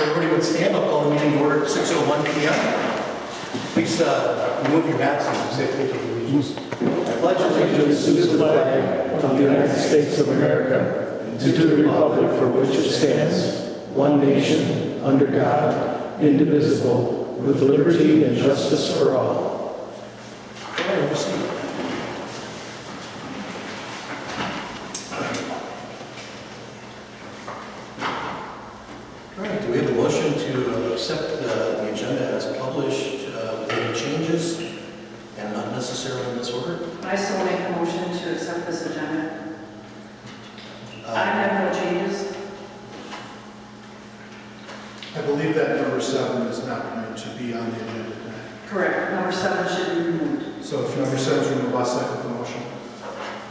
Everybody would stand. I'll call the meeting to order at 6:01 p.m. Please remove your hats and say pledge of allegiance. I pledge allegiance to the flag of the United States of America and to the republic for which it stands, one nation, under God, indivisible, with liberty and justice for all. All right, do we have a motion to accept the agenda as published with any changes and not necessarily in this order? I still make a motion to accept this agenda. I have no changes. I believe that number 7 is not going to be on the agenda tonight. Correct. Number 7 should be removed. So if number 7 is removed, I'll second the motion.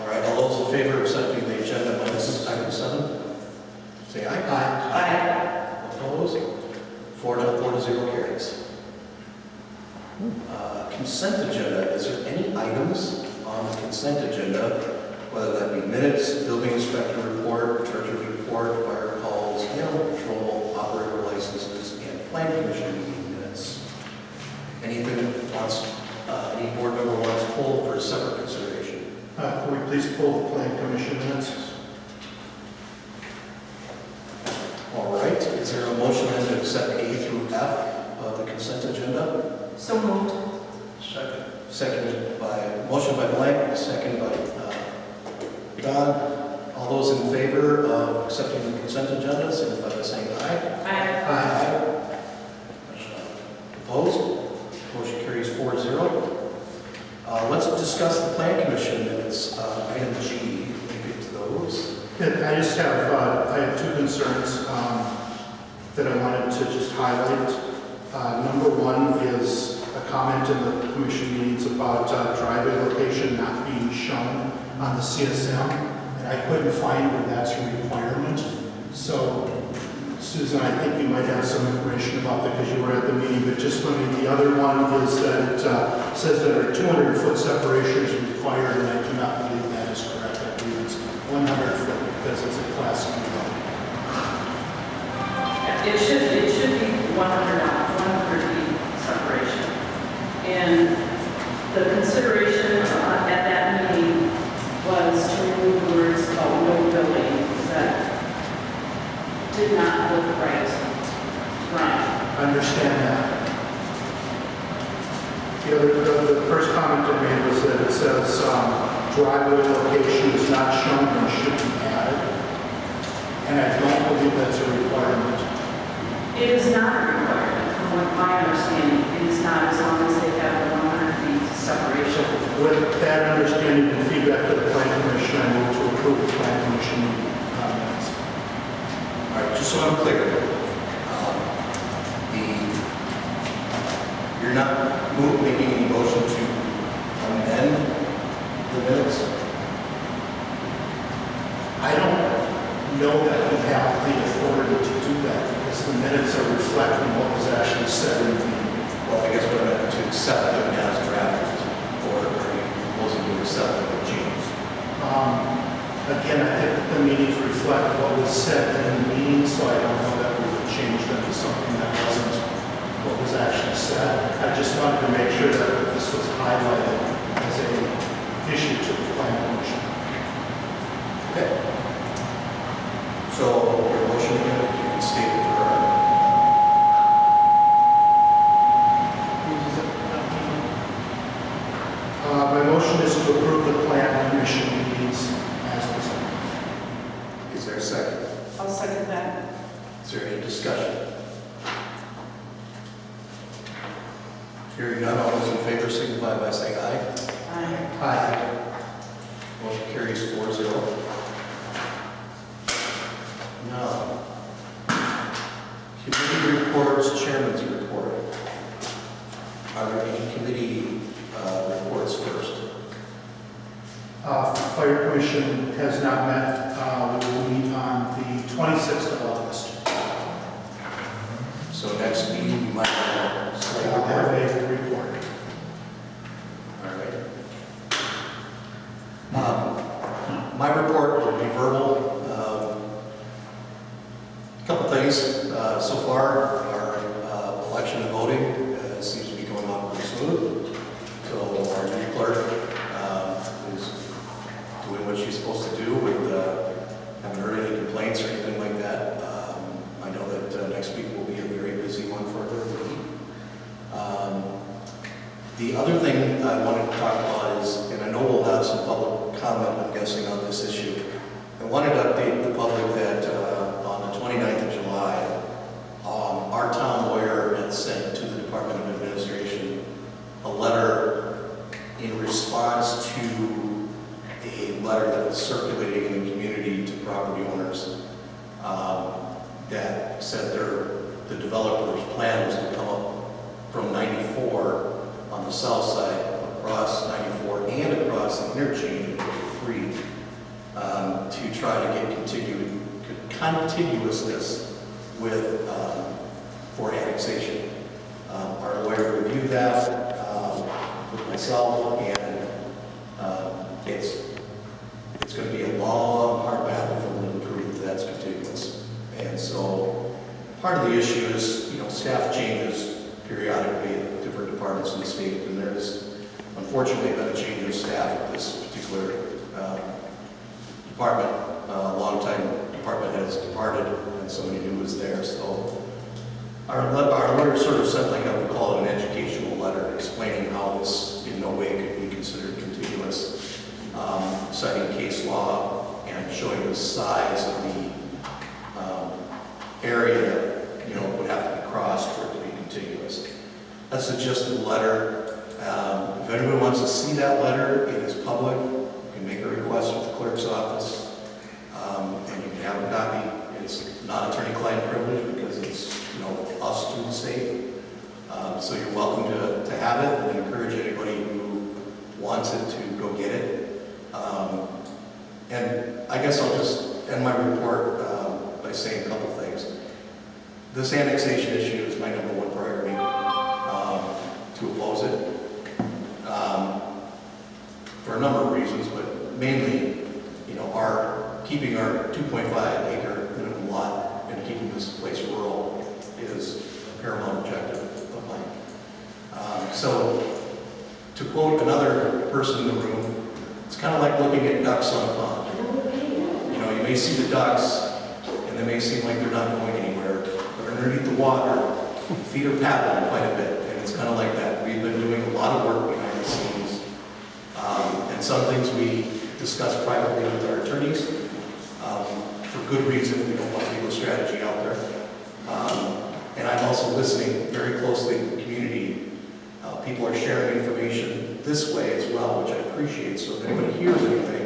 All right, all those in favor of accepting the agenda minus item 7, say aye. Aye. Opposed? 4-0 carries. Consent agenda. Is there any items on the consent agenda, whether that be minutes, building inspector report, treasurer's report, fire calls, animal control, operator licenses, and plan commission meeting minutes? Anything that wants, any board member wants pulled for separate consideration? Can we please pull the plan commission minutes? All right, is there a motion then to accept A through F of the consent agenda? So moved. Second. Seconded by, motion by Blank, second by Don. All those in favor of accepting the consent agenda, signify by saying aye. Aye. Opposed? Motion carries 4-0. Let's discuss the plan commission minutes, item G. Let me get to those. I just have, I have 2 concerns that I wanted to just highlight. Number 1 is a comment in the commission meetings about driveway location not being shown on the CSM, and I couldn't find where that's a requirement. So, Susan, I think you might have some information about that because you were at the meeting, but just let me, the other one is that it says that a 200-foot separation is required, and I do not believe that is correct. I believe it's 100 foot because it's a class B road. It should be 100 feet separation. And the consideration at that meeting was to remove the words about no building that did not look right. I understand that. The first comment I made was that it says driveway location is not shown and should be added. And I don't believe that's a requirement. It is not a requirement, from what my understanding. It is not, as long as they have the 100 feet separation. With that understanding and feedback to the plan commission, I move to approve the plan commission minutes. All right, just so I'm clear, you're not making any motion to amend the minutes? I don't know that we have the authority to do that because the minutes are reflecting what was actually said in the meeting. Well, I guess we're going to accept them as drafted, or are you proposing to accept them with changes? Again, I think the meetings reflect what was said in the meeting, so I don't know that we would change them to something that wasn't what was actually said. I just wanted to make sure that this was highlighted as a issue to the plan commission. Okay. So, your motion, you can state it for her. My motion is to approve the plan commission meetings as presented. Is there a second? I'll second that. Is there any discussion? Hearing none, all those in favor signify by saying aye. Aye. Aye. Motion carries 4-0. Now, committee reports, chairman's report. Are there any committee reports first? Fire commission has not met. We will meet on the 26th of August. So next meeting, you might have a I slight will have report. a report. All right. My report will be verbal. Couple things. So far, our election and voting seems to be going on pretty smooth. So our new clerk is doing what she's supposed to do with, haven't heard any complaints or anything like that. I know that next week will be a very busy one for her. The other thing I wanted to talk about is, and I know we'll have some public comment, I'm guessing, on this issue. I wanted to update the public that on the 29th of July, our town lawyer had sent to the Department of Administration a letter in response to a letter that was circulating in the community to property owners that said the developer's plan was to come up from 94 on the south side, across 94 and across the interchange of 3 to try to get contiguousness with for annexation. Our lawyer reviewed that with myself, and it's going to be a long, hard battle for them to prove that's contiguous. And so part of the issue is, staff changes periodically at different departments in the state, and there's unfortunately been a change of staff at this particular department. A long-time department has departed, and somebody new is there. So our lawyer sort of sent, like I would call it, an educational letter explaining how this in no way could be considered contiguous, citing case law and showing the size of the area that would have to be crossed for it to be contiguous. That's the gist of the letter. If anyone wants to see that letter, it is public. You can make a request with the clerk's office, and you can have a copy. It's not attorney-client privilege because it's us to the state. So you're welcome to have it, and I encourage anybody who wants it to go get it. And I guess I'll just end my report by saying a couple things. This annexation issue is my number one priority, to oppose it, for a number of reasons, but mainly, keeping our 2.5 acre minimum lot and keeping this place rural is a paramount objective of mine. So, to quote another person in the room, it's kind of like looking at ducks on a pond. You may see the ducks, and they may seem like they're not going anywhere, but underneath the water, feet are paddling quite a bit, and it's kind of like that. We've been doing a lot of work behind the scenes, and some things we discuss privately with our attorneys. For good reason, we don't want legal strategy out there. And I'm also listening very closely to the community. People are sharing information this way as well, which I appreciate. So if anybody hears anything,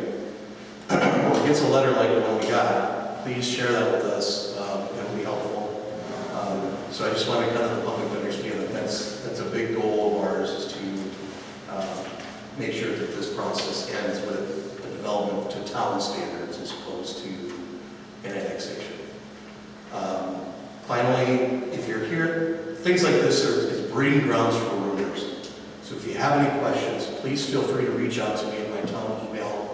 or gets a letter like the one we got, please share that with us. That will be helpful. So I just want to kind of the public to understand that that's a big goal of ours, is to make sure that this process ends with the development to town standards as opposed to an annexation. Finally, if you're here, things like this is breeding grounds for rumors. So if you have any questions, please feel free to reach out to me in my town email.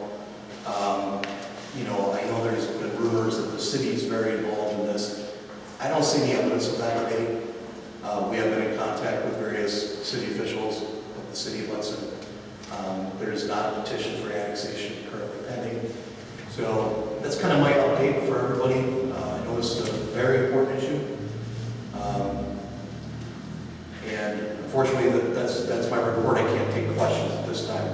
I know there's been rumors that the city is very involved in this. I don't see any evidence of that today. We have been in contact with various city officials of the city of Hudson. There is not a petition for annexation currently pending. So that's kind of my update for everybody. I know this is a very important issue. And unfortunately, that's my report. I can't take questions at this time.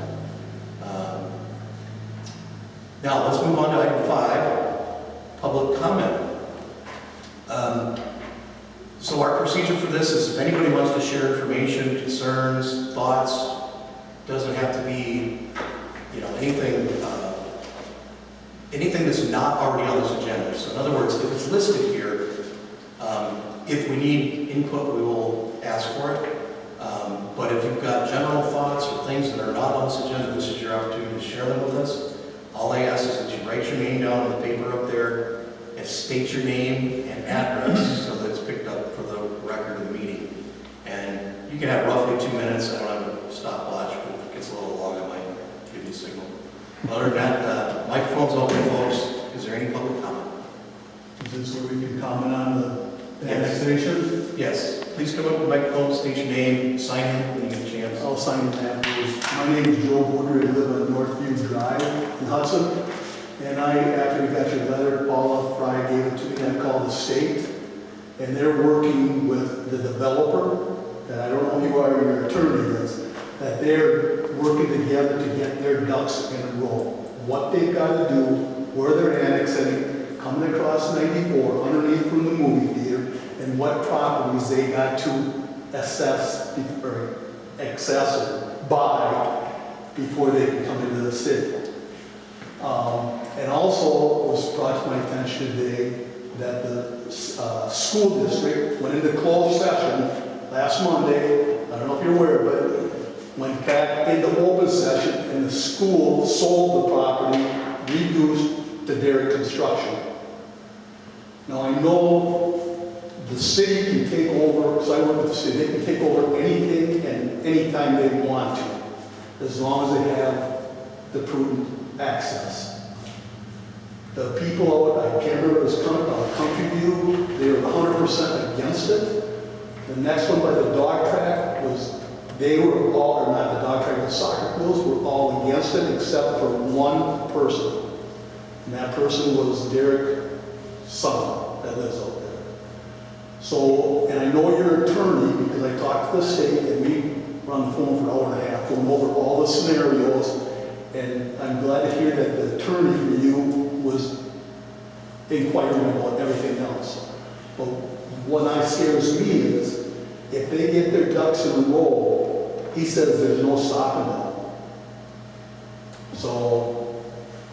Now, let's move on to item 5, public comment. So our procedure for this is if anybody wants to share information, concerns, thoughts, doesn't have to be, anything that's not already on this agenda. So in other words, if it's listed here, if we need input, we will ask for it. But if you've got general thoughts or things that are not on this agenda, this is your opportunity to share them with us. All I ask is that you write your name down on the paper up there and state your name and address so that it's picked up for the record of the meeting. And you can have roughly 2 minutes. I don't have a stopwatch, but if it gets a little long, I might give you a signal. Other than that, microphone's open, folks. Is there any public comment? Is this where we can comment on the Yes. annexation? Yes, please come up with the microphone, state your name, sign in when you get a chance. I'll sign it afterwards. My name is Joe Woodard. I live on Northview Drive in Hudson. And after we got your letter, Paula Fry gave it to me. I called the state, and they're working with the developer, and I don't know who your attorney is, that they're working together to get their ducks in a row. What they've got to do, where they're annexing, coming across 94, underneath from the movie theater, and what properties they got to assess or access or buy before they can come into the city. And also, it was brought to my attention today that the school district went into closed session last Monday. I don't know if you're aware, but went back into open session, and the school sold the property, reduced to Derrick Construction. Now, I know the city can take over, because I work with the city, they can take over anything and anytime they want to, as long as they have the prudent access. The people out, I can't remember, it was Country View, they were 100% against it. The next one by the dog track was, they were all, or not the dog track, the soccer fields were all against it except for one person. And that person was Derrick's son that lives out there. So, and I know your attorney because I talked to the state and we were on the phone for an hour and a half going over all the scenarios. And I'm glad to hear that the attorney for you was inquiring about everything else. But what scares me is if they get their ducks in a row, he says there's no stopping them. So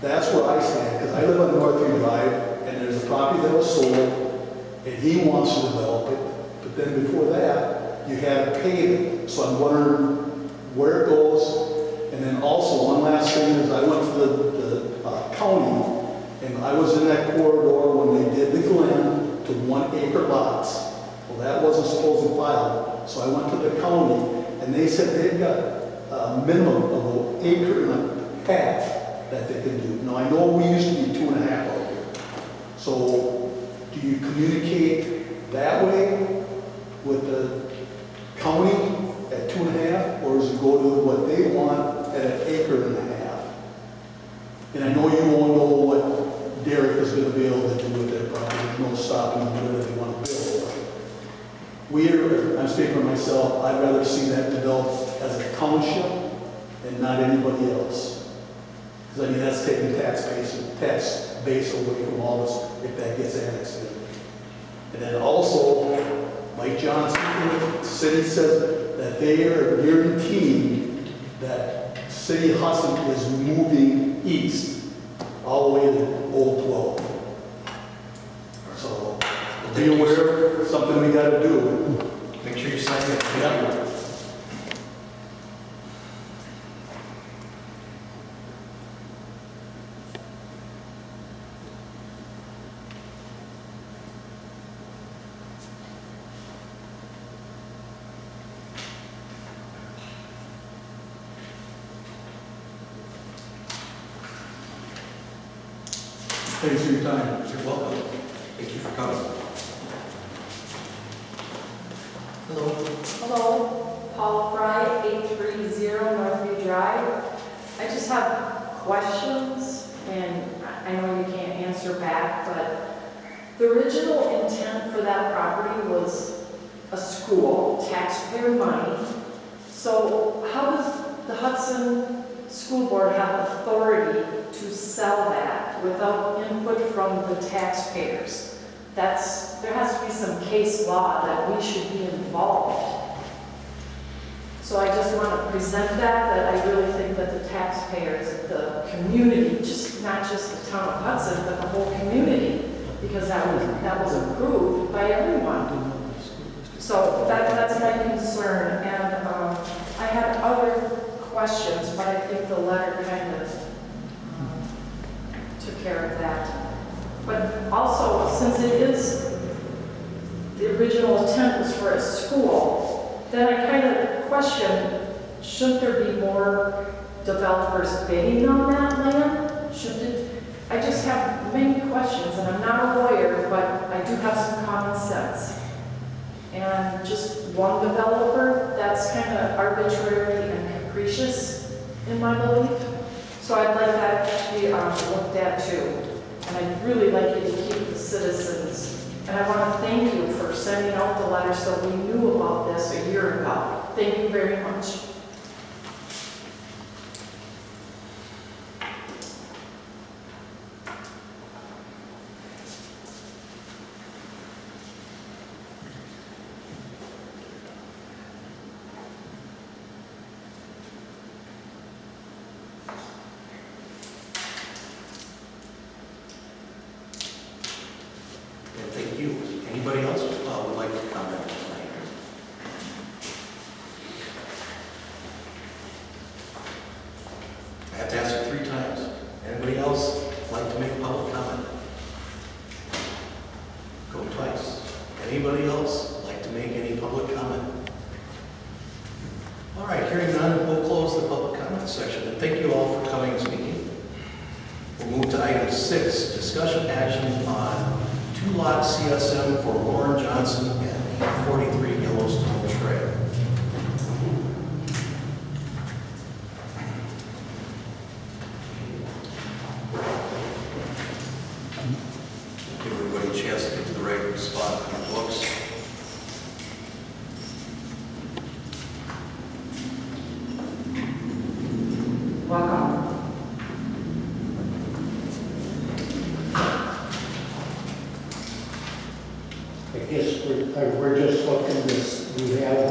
that's where I stand, because I live on Northview Drive, and there's a property that was sold, and he wants to develop it. But then before that, you had to pay it. So I'm wondering where it goes. And then also, one last thing is I went to the county, and I was in that corridor when they did the Glen to 1 acre lots. Well, that wasn't supposed to file. So I went to the county, and they said they've got a minimum of an acre and a half that they can do. Now, I know we used to be 2.5 out here. So do you communicate that way with the county at 2.5, or does it go to what they want at 1.5 acres? And I know you won't know what Derrick is going to be able to do with their property. There's no stopping them whatever they want to build. I'm speaking for myself, I'd rather see that developed as a township and not anybody else. Because I mean, that's taking tax base away from all this if that gets annexed in. And then also, like John said, the city says that they are guaranteeing that City of Hudson is moving east all the way to Old 12. So be aware, something we got to do. Make sure you sign it. Yeah. Thanks for your time. You're welcome. Thank you for coming. Hello. Hello, Paula Fry, 830 Northview Drive. I just have questions, and I know you can't answer back, but the original intent for that property was a school, taxpayer money. So how does the Hudson School Board have authority to sell that without input from the taxpayers? There has to be some case law that we should be involved. So I just want to present that I really think that the taxpayers, the community, not just the town of Hudson, but the whole community, because that was approved by everyone. So that's my concern, and I had other questions, but I think the letter kind of took care of that. But also, since it is, the original intent was for a school, then I kind of question, shouldn't there be more developers bidding on that land? I just have many questions, and I'm not a lawyer, but I do have some common sense. And just one developer, that's kind of arbitrary and capricious in my belief. So I'd like that to be looked at too. And I'd really like you to keep the citizens. And I want to thank you for sending out the letter so we knew about this a year ago. Thank you very much. And thank you. Anybody else would like to comment tonight? I have to ask it 3 times. Anybody else like to make public comment? Go twice. Anybody else like to make any public comment? All right, hearing none, we'll close the public comment section. And thank you all for coming and speaking. We'll move to item 6, discussion action on 2-lot CSM for Lorne Johnson and 43 Yellowstone Trail. Give everybody a chance to get to the right spot in the books. Welcome. I guess we're just looking this, we have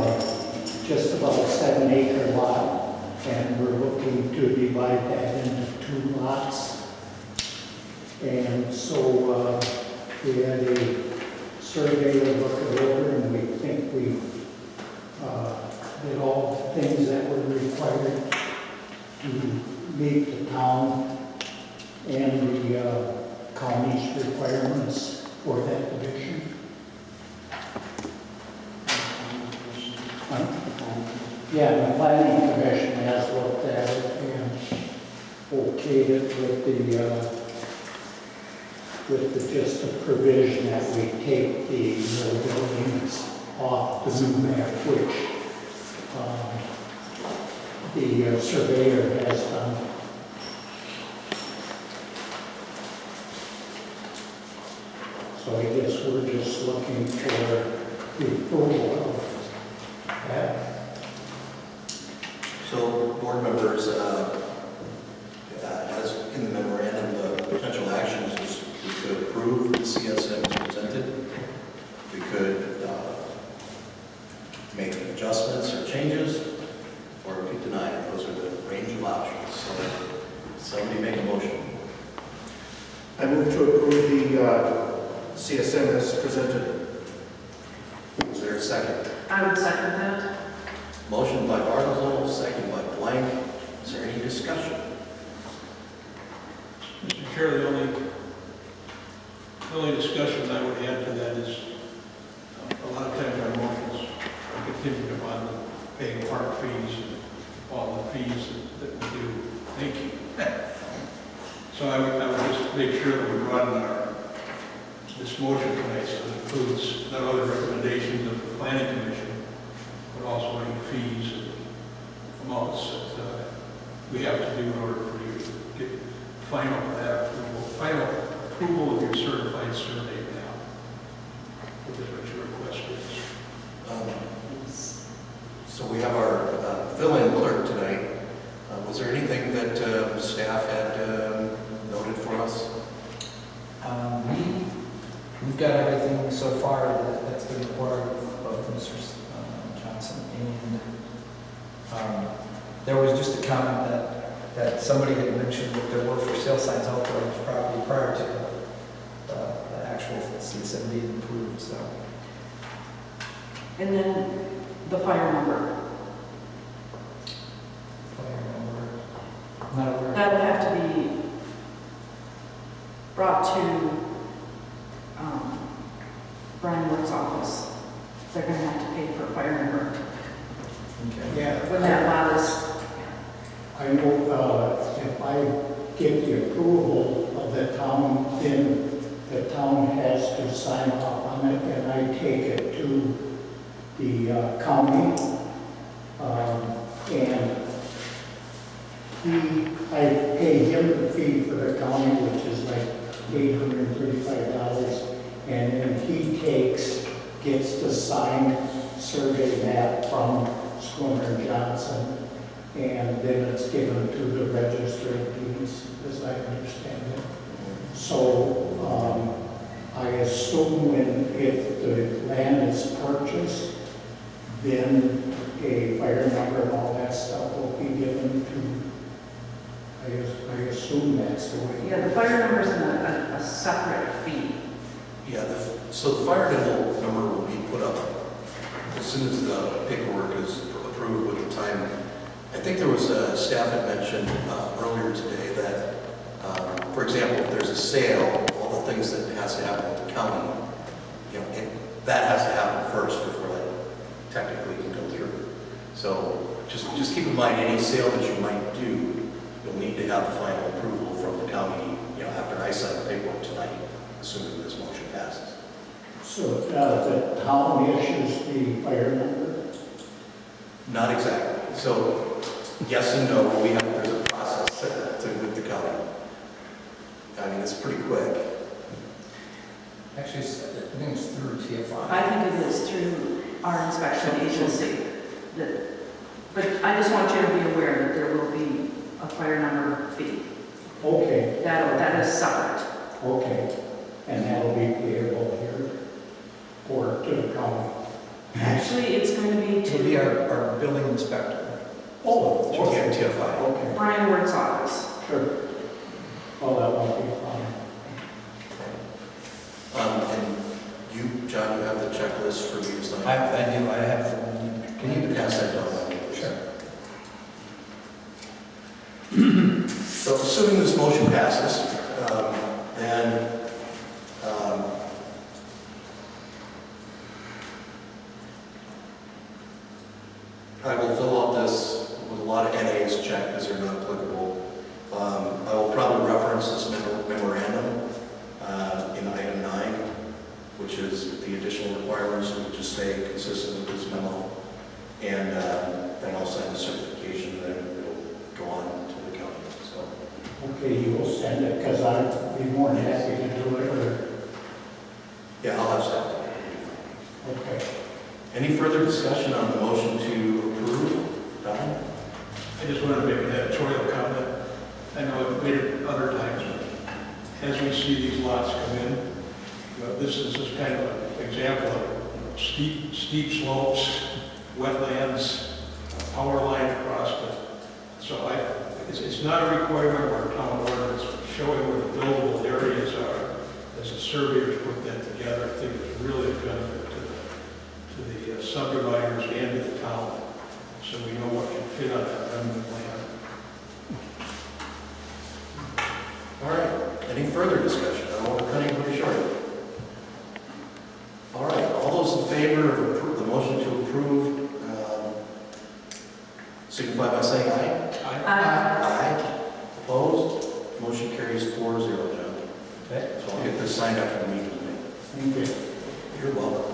just about a 7-acre lot, and we're looking to divide that into 2 lots. And so we had a surveyor look it over, and we think we did all the things that were required to meet the town and the county's requirements for that division. Yeah, the planning commission has looked at it and okayed it with the just a provision that we take the buildings off the new map, which the surveyor has done. So I guess we're just looking for the approval of that. So, board members, as in the memorandum, the potential actions is we could approve the CSM as presented. We could make adjustments or changes, or we could deny it. Those are the range of options. So, somebody make a motion. I move to approve the CSM as presented. Is there a second? I would second that. Motion by Bartlesville, second by Blank. Is there any discussion? Mr. Chair, the only discussion I would add to that is a lot of times our motions are contingent upon the paying park fees and all the fees that we do. Thank you. So I would just make sure that we broaden this motion tonight so it includes not only recommendations of the planning commission, but also any fees and amounts that we have to do in order for you to get final approval of your certified survey now. Which is what your request is. So we have our fill-in clerk tonight. Was there anything that staff had noted for us? We've got everything so far that's been required of Mr. Johnson. And there was just a comment that somebody had mentioned that there were for sale signs out there on his property prior to the actual CSM being approved. So. And then the fire number. Not aware. That would have to be brought to Brian Wood's office. They're going to have to pay for a fire number. Okay. Yeah. When that lot is, I know if I get the approval of the town has to sign off on it, and I take it to the county. And I pay him the fee for the county, which is like $835, and then he gets the signed survey map from Squinner Johnson, and then it's given to the Register of Deeds, as I understand it. So I assume if the land is purchased, then a fire number and all that stuff will be given to, I assume that's the way. Yeah, the fire number is a separate fee. Yeah, so the fire number will be put up as soon as the paperwork is approved with the time. I think there was a staff had mentioned earlier today that, for example, if there's a sale, all the things that has to happen with the county, that has to happen first before that technically can go through. So just keep in mind, any sale that you might do, you'll need to have the final approval from the county, after I sign the paperwork tonight, assuming this motion passes. So the town issues the fire number? Not exactly. So yes and no, there's a process with the county. I mean, it's pretty quick. Actually, I think it's through TFI. I think it is through our inspection agency. But I just want you to be aware that there will be a fire number fee. Okay. That is separate. Okay. And that'll be payable here or to the county? Actually, it's going to be It'll be to our building inspector. Oh, Okay, TFI. okay. Brian Ward's office. Sure. Well, that won't be fine. And you, John, you have the checklist for me to sign? I do, I have the one. Can you pass that down? Sure. So assuming this motion passes, then I will fill out this with a lot of NAs checked because they're not applicable. I will probably reference this memorandum in item 9, which is the additional requirements, which just say consistent with this memo. And then I'll sign the certification, and then it'll go on to the county. So, Okay, you will send it, because I'd be more than happy to do it, or, yeah, I'll have stuff. okay. Any further discussion on the motion to approve? Don? I just want to make an editorial comment. I know I've made it other times, but as we see these lots come in, this is just kind of an example of steep slopes, wetlands, power line across it. So it's not a requirement of our town ordinance showing where the buildable areas are. As the surveyors put that together, I think it's really a benefit to the subdividers and to the town, so we know what can fit on that remnant land. All right. Any further discussion? I don't want to cut anybody short. All right. All those in favor of the motion to approve, signify by saying aye. Aye. Opposed? Motion carries 4-0, John. Okay. So I'll get this signed after the meeting tonight. Thank you. You're welcome.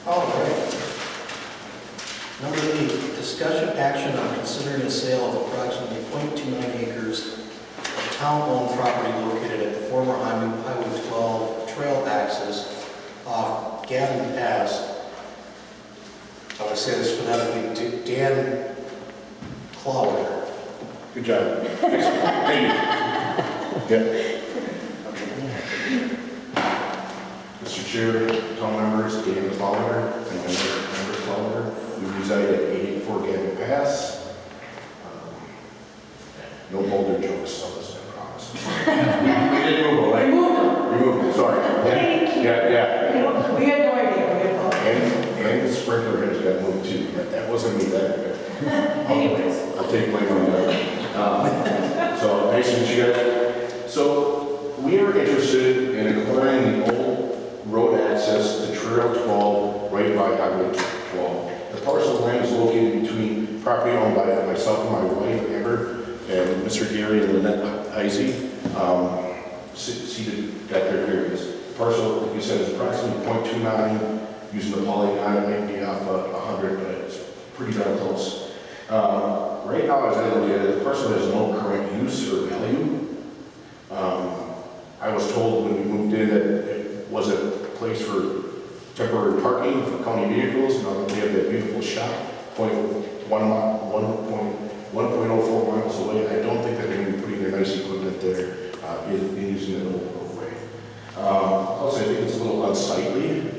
All right. Number 8, discussion action on considering a sale of approximately 0.29 acres of town-owned property located at the former Highway 12 trail access off Gavin Pass. I want to say this phonetically, Dan Klawitter. Good job. Thank you. Yep. Mr. Chair, town members, Dan Klawitter, and member Klawitter. We reside at 884 Gavin Pass. No boulder jokes on this, I promise. We did move, right? Remove them, sorry. Yeah. We had no idea. And the sprinkler has got moved too. That wasn't me, that. Anyways. I'll take blame on that. So, nice to meet you guys. So, we are interested in acquiring the old road access to Trail 12 right by Highway 12. The parcel of land is located between property owned by myself and my wife, Amber, and Mr. Gary and Lynette Heisey, seated back there here is parcel, like you said, is approximately .29, using the polygon, it may be off 100, but it's pretty darn close. Right now, as I look at it, the parcel has no current use or value. I was told when we moved in that it was a place for temporary parking for county vehicles. Now that they have that beautiful shop, 1.04 miles away, I don't think that they're going to be putting their nice equipment there in using that old roadway. Also, I think it's a little unsightly,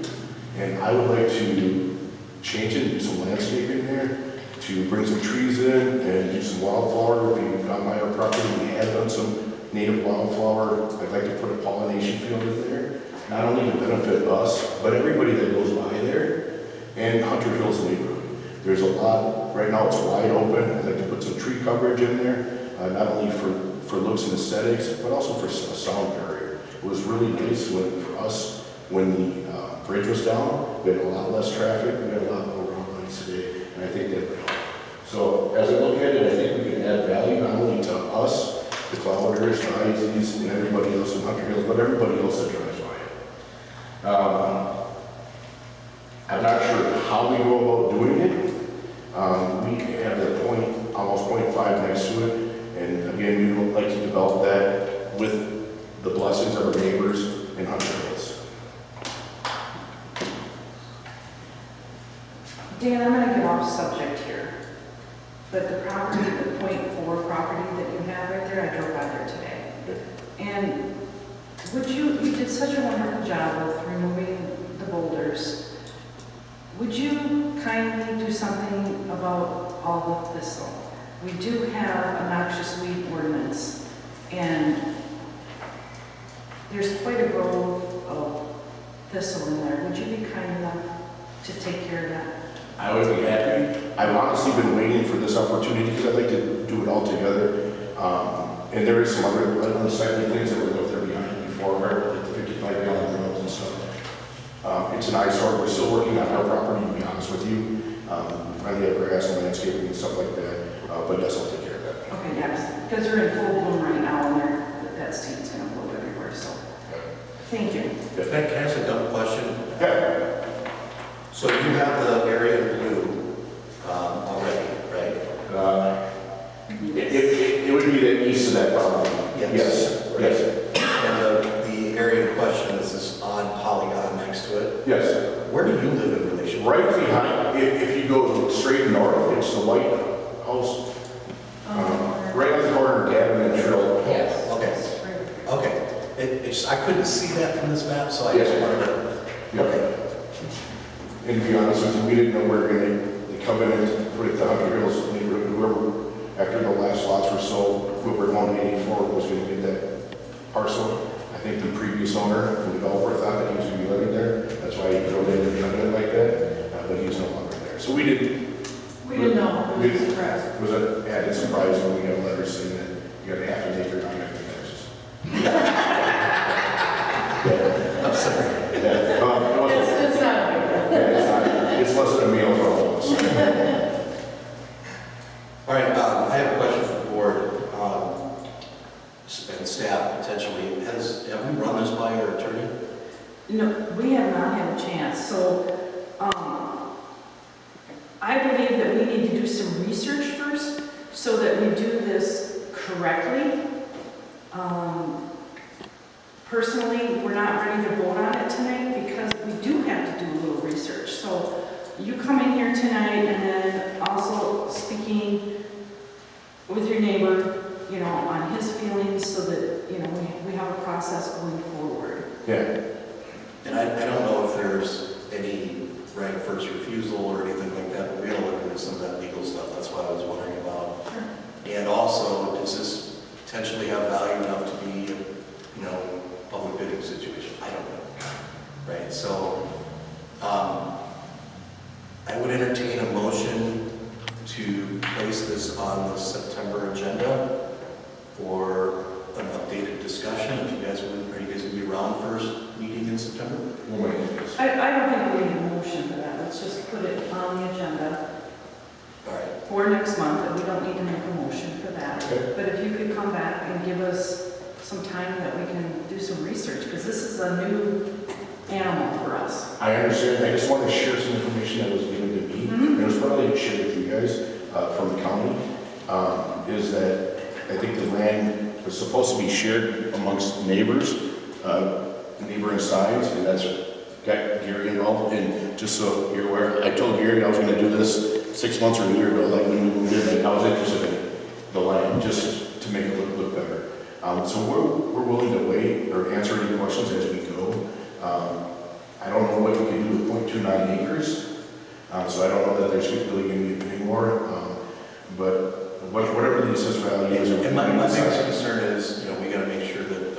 and I would like to change it, do some landscaping there, to bring some trees in and do some wildflower. If you on my property, we have done some native wildflower. I'd like to put a pollination field in there, not only to benefit us, but everybody that goes by there, and Hunter Hills neighborhood. There's a lot, right now it's wide open. I'd like to put some tree coverage in there, not only for looks and aesthetics, but also for a sound barrier. It was really nice for us when the bridge was down. We had a lot less traffic, we had a lot more road lights today, and I think that would help. So as I look at it, I think we can add value not only to us, the Klawitters, the Heiseys, and everybody else in Hunter Hills, but everybody else that drives by it. I'm not sure how we go about doing it. We have that almost 0.5 next to it, and again, we would like to develop that with the blessings of our neighbors in Hunter Hills. Dan, I'm going to get off subject here, but the property, the .4 property that you have right there, I drove by there today. And you did such a wonderful job with removing the boulders. Would you kindly do something about all the thistle? We do have a noxious weed ordinance, and there's quite a grove of thistle in there. Would you be kind enough to take care of that? I would be happy. I've honestly been waiting for this opportunity because I'd like to do it all together. And there is some other unsightly things that were left there behind before, like the 55-gallon drums and stuff. It's an eyesore. We're still working on our property, to be honest with you. We finally have grass and landscaping and stuff like that. But yes, I'll take care of that. Okay, yes, because they're in full bloom right now, and that seed's going to blow everywhere, so. Yeah. Thank you. Can I ask a dumb question? Yeah. So you have the area in blue already, right? It would be the east of that property. Yes. Yes. Yes. And the area in question is this odd polygon next to it. Yes. Where do you live in relation? Right behind, if you go straight north, it's the white house. Right on the corner of Gavin and Trill. Yes. Okay. It's I couldn't see that from this map, so I just wanted to. Yeah. Okay. And to be honest with you, we didn't know we were going to come in and put it to Hunter Hills neighborhood. Whoever, after the last lots were sold, whoever owned 84 was going to get that parcel. I think the previous owner, the developer, thought that he was going to be living there. That's why he drove in and covered it like that. But he's no longer there. So we didn't know. We were surprised. It was an added surprise when we got a letter saying that you got half an acre on after taxes. I'm sorry. Yeah. It wasn't- It's not a big deal. yeah, it's less than a meal for all of us. All right, I have a question for the board and staff potentially. Have we run this by our attorney? No, we have not had a chance, so, I believe that we need to do some research first so that we do this correctly. Personally, we're not ready to vote on it tonight because we do have to do a little research. So you coming here tonight and then also speaking with your neighbor, you know, on his feelings so that, you know, we have a process going forward. Yeah. And I don't know if there's any right of first refusal or anything like that, but we gotta look into some of that legal stuff. That's what I was wondering about. Sure. And also, does this potentially have value enough to be, you know, public bidding situation? I don't know. Right, so, I would entertain a motion to place this on the September agenda for an updated discussion. If you guys are you guys gonna be around first meeting in September? We'll wait for this. I don't think we need a motion for that. Let's just put it on the agenda All right. for next Okay. But if you could come back and give us some time that we can do some research, because this is a new animal for us. I understand, I just wanted to share some information that was given to me, and it was probably shared with you guys from the county, is that I think the land was supposed to be shared amongst neighbors, neighboring sides, and that's got Gary involved. And just so you're aware, I told Gary I was gonna do this 6 months or a year ago, like when we moved in, like I was interested in the land, just to make it look better. So we're willing to wait or answer any questions as we go. I don't know what you can do with 0.29 acres, so I don't know that there's really going to be any more. But whatever the assessed value is. And my biggest concern is, we gotta make sure that,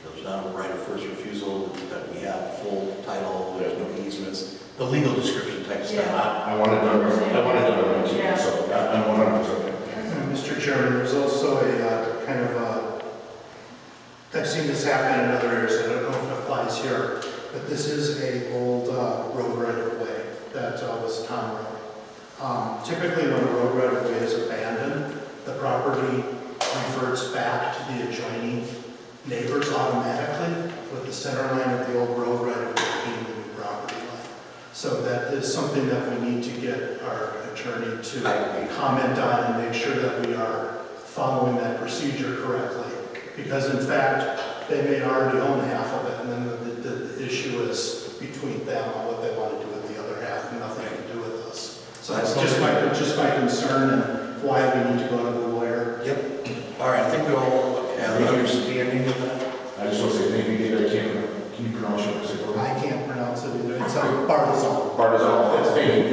there's not a right of first refusal, that we have full title, there's no easements, the legal description type stuff. I want it done right, Yeah. so I'm 100%. Mr. Chairman, there's also a kind of I've seen this happen in other areas, I don't know if it applies here, but this is a old road right-of-way that was town road. Typically, when a road right-of-way is abandoned, the property reverts back to the adjoining neighbors automatically, with the center line of the old road right-of-way being the new property line. So that is something that we need to get our attorney to comment on and make sure that we are following that procedure correctly. Because in fact, they may already own half of it, and then the issue is between them on what they want to do with the other half, and nothing to do with us. So that's just my concern and why we need to go to the lawyer. Yep. All right, I think we all have an understanding of that. I just want to say thank you, David. Can you pronounce it? I can't pronounce it either. It's Bartizal.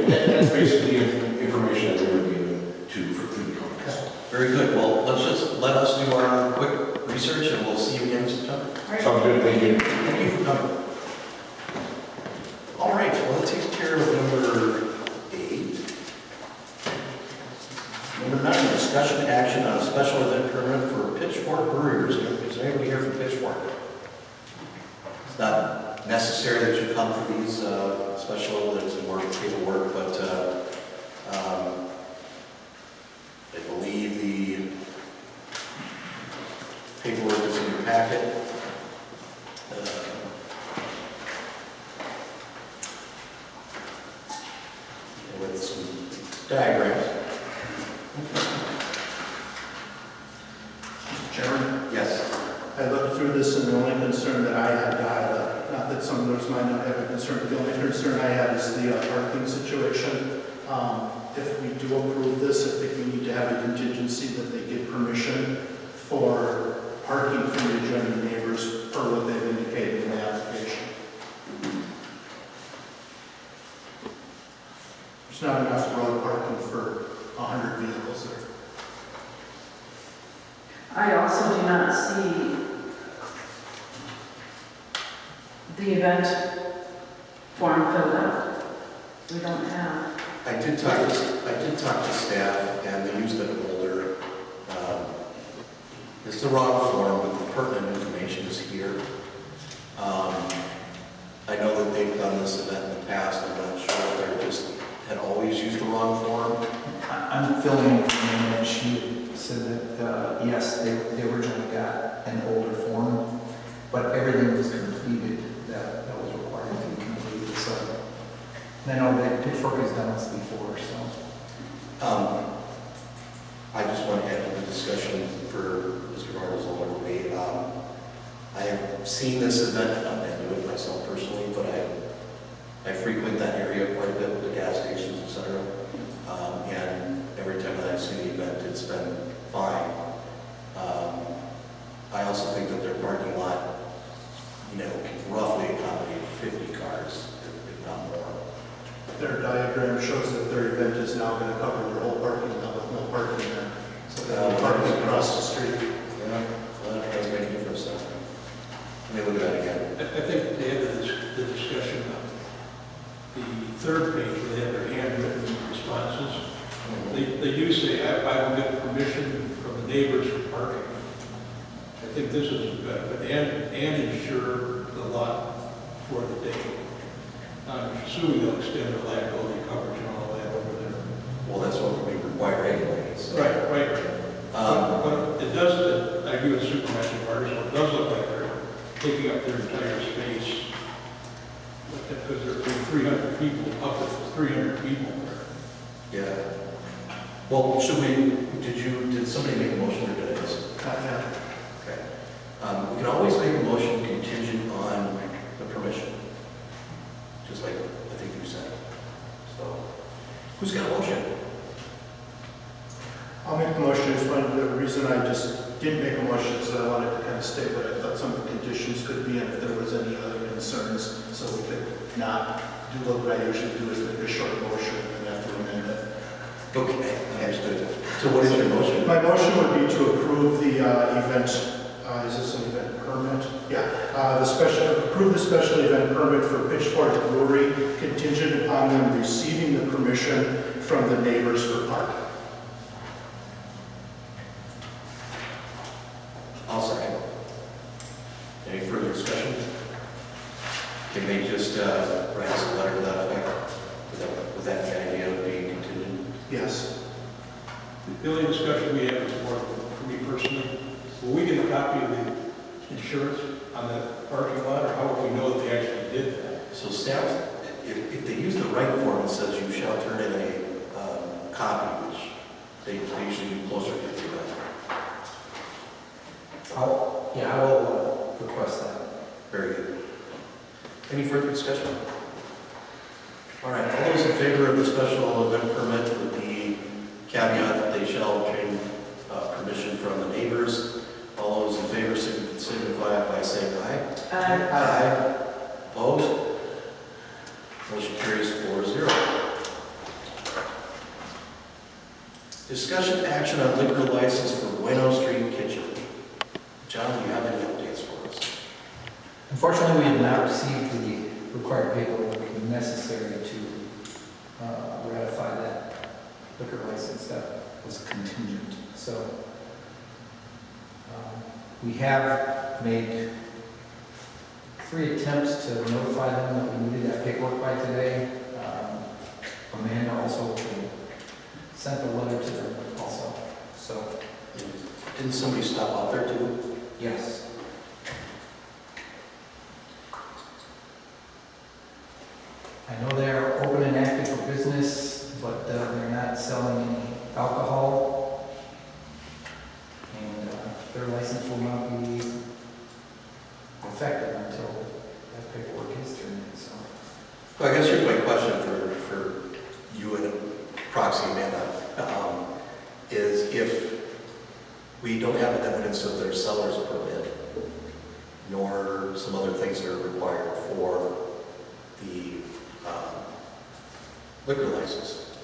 That's basically the information that we were given through the comments. Very good. Well, let us do our quick research and we'll see you again in September. Sounds good, thank you. Thank you for coming. All right, well, that takes care of number 8. Number 9, discussion action on a special event permit for Pitchfork Brewers. Is there anybody here from Pitchfork? It's not necessary that you come for these special events and work paperwork, but I believe the paperwork is in your packet. With some diagrams. Mr. Chairman, Yes. I looked through this and the only concern that I had, not that some others might not have a concern, but the only concern I had is the parking situation. If we do approve this, I think we need to have a contingency that they get permission for parking from the adjoining neighbors per what they've indicated in the application. There's not enough road parking for 100 vehicles there. I also do not see the event form filled out. We don't have. I did talk to staff, and they used an older. It's the wrong form, but the pertinent information is here. I know that they've done this event in the past. I'm not sure if they just had always used the wrong form. I'm filling from the and she said that, yes, they originally got an older form, but everything was completed that was required to be completed. So, and I know that Pitchfork has done this before, so. I just want to add to the discussion for Mr. Bartles and me. I have seen this event, I'm not doing it myself personally, but I frequent that area quite a bit with the gas stations, etc. And every time that I've seen the event, it's been fine. I also think that their parking lot, can roughly accommodate 50 cars, if not more. Their diagram shows that their event is now going to cover their whole parking lot with no parking there. So they'll be parking across the street. Yeah, well, that doesn't make a difference. Let me look at that again. I think they had the discussion on the third page where they have their handwritten responses. They do say, I will get permission from the neighbors for parking. I think this is a benefit, and insure the lot for the day. I'm assuming they'll extend the liability coverage and all that over there. Well, that's what we require anyways. Okay. Right. Um, But it does, I agree with Supervisor Martin, it does look like they're taking up their entire space. Because there are 300 people, up to 300 people there. Yeah. Well, did somebody make a motion or did I just? Yeah. Okay. We can always make a motion contingent on the permission, just like I think you said. So, who's got a motion? I'll make the motion. It's one of the reason I just didn't make a motion is that I wanted to kind of stay, but I thought some of the conditions could be, and if there was any other concerns, so we could not do what I usually do is make a short motion and then have to amend it. Okay, understood. So what is your motion? My motion would be to approve the event, is this an event permit? Yeah, approve the special event permit for Pitchfork Brewery contingent upon them receiving the permission from the neighbors for parking. I'll second. Any further discussion? Can they just write us a letter to that effect? With that the idea of being contingent? Yes. The only discussion we have is more for me personally. Will we get a copy of the insurance on that parking lot, or how will we know that they actually did that? So staff, if they use the right form, it says you shall turn in a copy, which they usually do closer to the event. I will request that. Very good. Any further discussion? All right, all those in favor of the special event permit with the caveat that they shall obtain permission from the neighbors, all those in favor signify by saying aye. Aye. Opposed? Motion carries 4-0. Discussion action on liquor license for Willow Street Kitchen. John, do you have any updates for us? Unfortunately, we have not received the required paperwork necessary to ratify that liquor license that was contingent. So we have made 3 attempts to notify them that we needed that paperwork by today. Amanda also sent the letter to them also. So Didn't somebody stop out there too? yes. I know they're open and active for business, but they're not selling any alcohol. And their license will not be effective until that paperwork is turned in, so. Well, I guess here's my question for you and proxy Amanda, is if we don't have evidence of their seller's permit, nor some other things that are required for the liquor license,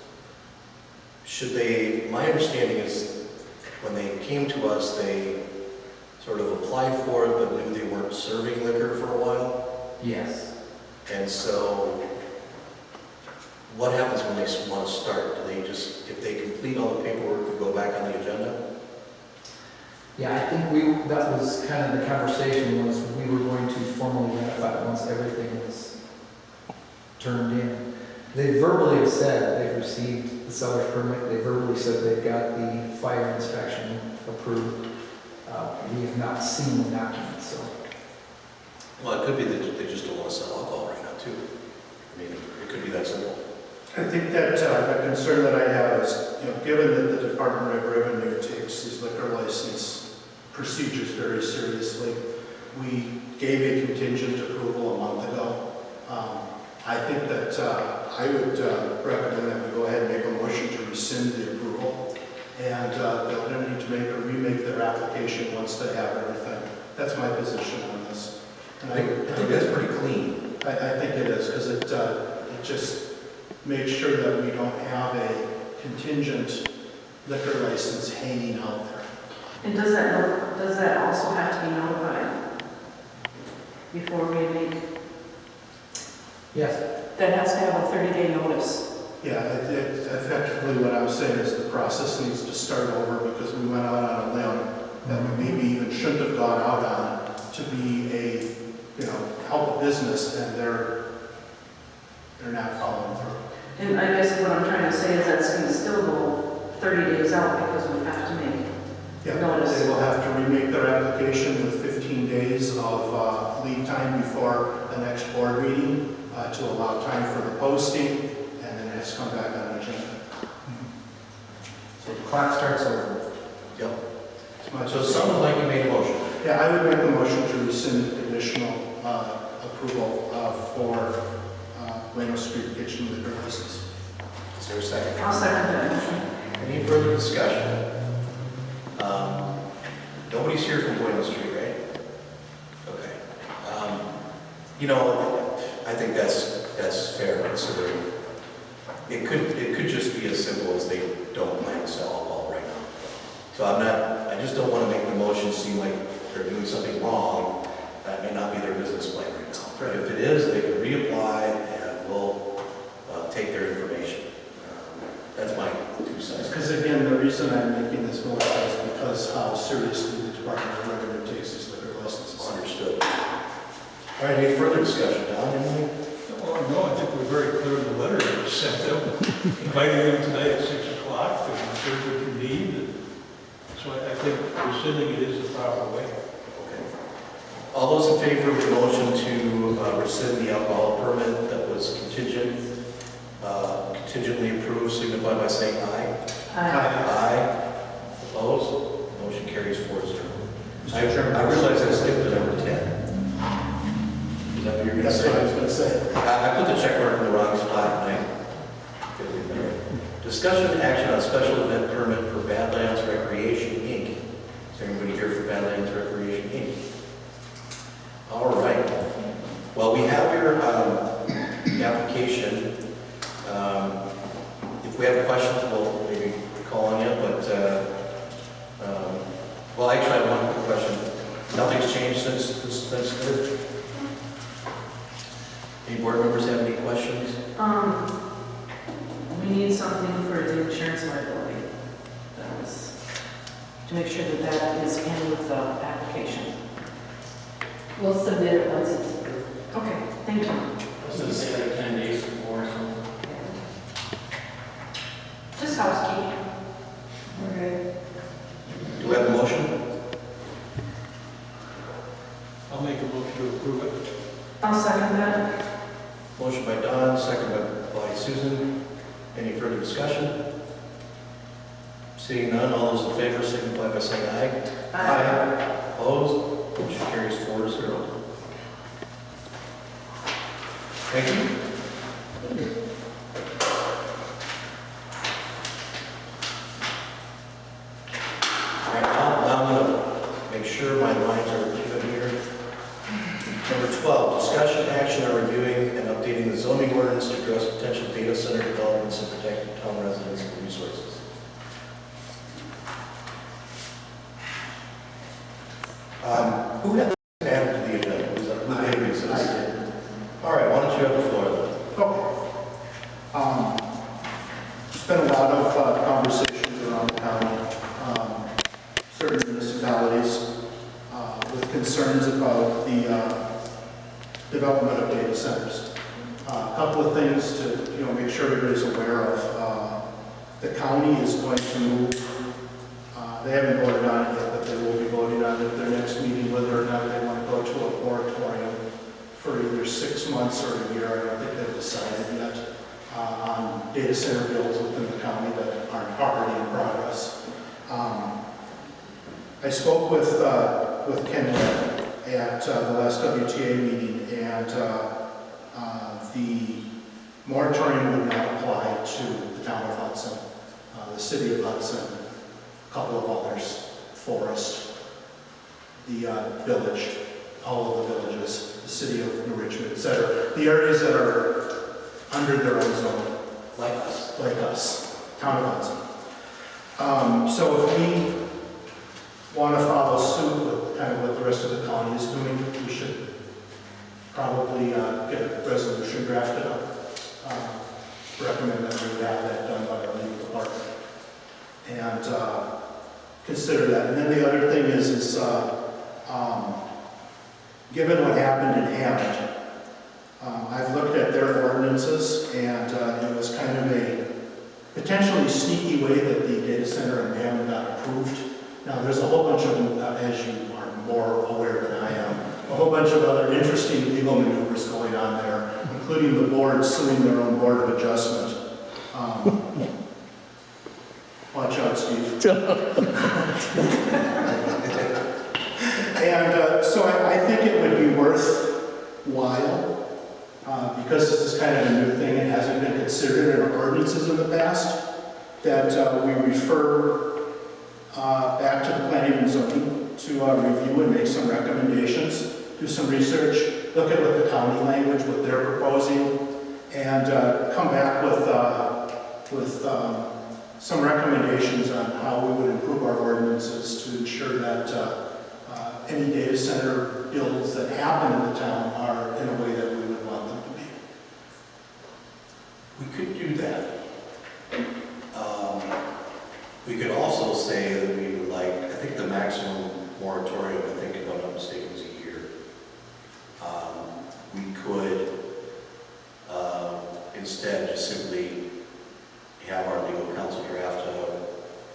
should they, my understanding is when they came to us, they sort of applied for it but knew they weren't serving liquor for a while. Yes. And so what happens when they want to start? Do they just, if they complete all the paperwork, we go back on the agenda? Yeah, I think that was kind of the conversation, was we were going to formally ratify it once everything was turned in. They verbally have said they've received the seller's permit. They verbally said they've got the fire inspection approved. We have not seen the document, so. Well, it could be that they just don't want to sell alcohol right now, too. I mean, it could be that simple. I think that a concern that I have is, given that the Department of Revenue takes these liquor license procedures very seriously, we gave a contingent approval a month ago. I think that I would recommend that we go ahead and make a motion to rescind the approval, and they'll then need to remake their application once they have everything. That's my position on this. And I think that's pretty clean. I think it is, because it just makes sure that we don't have a contingent liquor license hanging out there. And does that also have to be notified before we make? Yes. That has to have a 30-day notice. Yeah, effectively what I'm saying is the process needs to start over because we went out on a limb that we maybe even shouldn't have gone out on to be a, help a business, and they're not following through. And I guess what I'm trying to say is that's going to still go 30 days out because we have to make Yeah, notice. they will have to remake their application with 15 days of lead time before the next board meeting to allow time for the posting, and then it has to come back on the agenda. So the clock starts over. Yep. As much So as- someone like you made a motion. Yeah, I would make a motion to rescind additional approval for Willow Street kitchen liquor license. Is there a second? I'll second that motion. Any further discussion? Nobody's here from Willow Street, right? Okay. You know, I think that's fair considering it could just be as simple as they don't plan to sell alcohol right now. So I just don't want to make the motion seem like they're doing something wrong. That may not be their business plan right now. But if it is, they can reapply and we'll take their information. That's my 2 cents. Because again, the reason I'm making this motion is because how seriously the Department of Revenue takes these liquor licenses. Understood. All right, any further discussion? Don, anything? Well, no, I think we're very clear in the letter that was sent them, inviting them tonight at 6 o'clock, and serve what you need. And so I think rescinding it is the proper way. Okay. All those in favor of the motion to rescind the alcohol permit that was contingently approved, signify by saying aye. Aye. Opposed? Motion carries 4-0. I realize I skipped to number 10. Is that what you're going to That's what I say? was going to say. I put the check mark in the wrong spot, and I didn't leave that right. Discussion and action on special event permit for Badlands Recreation, Inc. Is there anybody here for Badlands Recreation, Inc.? All right. Well, we have your application. If we have questions, we'll maybe call on you, but, well, actually, I have one quick question. Nothing's changed since then? Any board members have any questions? We need something for the insurance liability. That was, to make sure that that is in with the application. We'll submit it once it's approved. Okay, thank you. Doesn't it say like 10 days before or something? Just housekeeping. Okay. Do we have a motion? I'll make a motion to approve it. I'll second that. Motion by Don, second by Susan. Any further discussion? Seeing none, all those in favor signify by saying aye. Opposed? Motion carries 4-0. Thank you. All right, now I'm going to make sure my lines are even here. Number 12, discussion action on reviewing and updating the zoning ordinance to address potential data center developments and protect town residents and resources. Who had this added to the agenda? Who gave me this? I did. All right, why don't you have the floor then? Okay. There's been a lot of conversations around the county, certain municipalities, with concerns about the development of data centers. A couple of things to make sure everybody's aware of. The county is going to move. They haven't voted on it yet, but they will be voting on it at their next meeting, whether or not they want to go to a moratorium for either 6 months or a year. I don't think they've decided yet on data center builds within the county that aren't already in progress. I spoke with Ken Webb at the last WTA meeting, and the moratorium would not apply to the town of Hudson, the city of Hudson, a couple of others, Forest, the village, all of the villages, the city of New Richmond, etc. The areas that are under their own zone, Like us. town of Hudson. So if we want to follow suit with kind of what the rest of the county is doing, we should probably get a resolution drafted up. Recommend that we have that done by our legal department. And consider that. And then the other thing is given what happened in Hammond, I've looked at their ordinances, and it was kind of potentially sneaky way that the data center in Hammond got approved. Now, there's a whole bunch of, as you are more aware than I am, a whole bunch of other interesting legal maneuvers going on there, including the board suing their own board of adjustment. Watch out, Steve. And so I think it would be worthwhile, because this is kind of a new thing, it hasn't been considered in our ordinances in the past, that we refer back to the planning and zoning to review and make some recommendations, do some research, look at what the county language, what they're proposing, and come back with some recommendations on how we would improve our ordinances to ensure that any data center builds that happen in the town are in a way that we would want them to be. We could do that. We could also say that we would like, I think the maximum moratorium, I think if I'm not mistaken, is a year. We could instead just simply have our legal counsel draft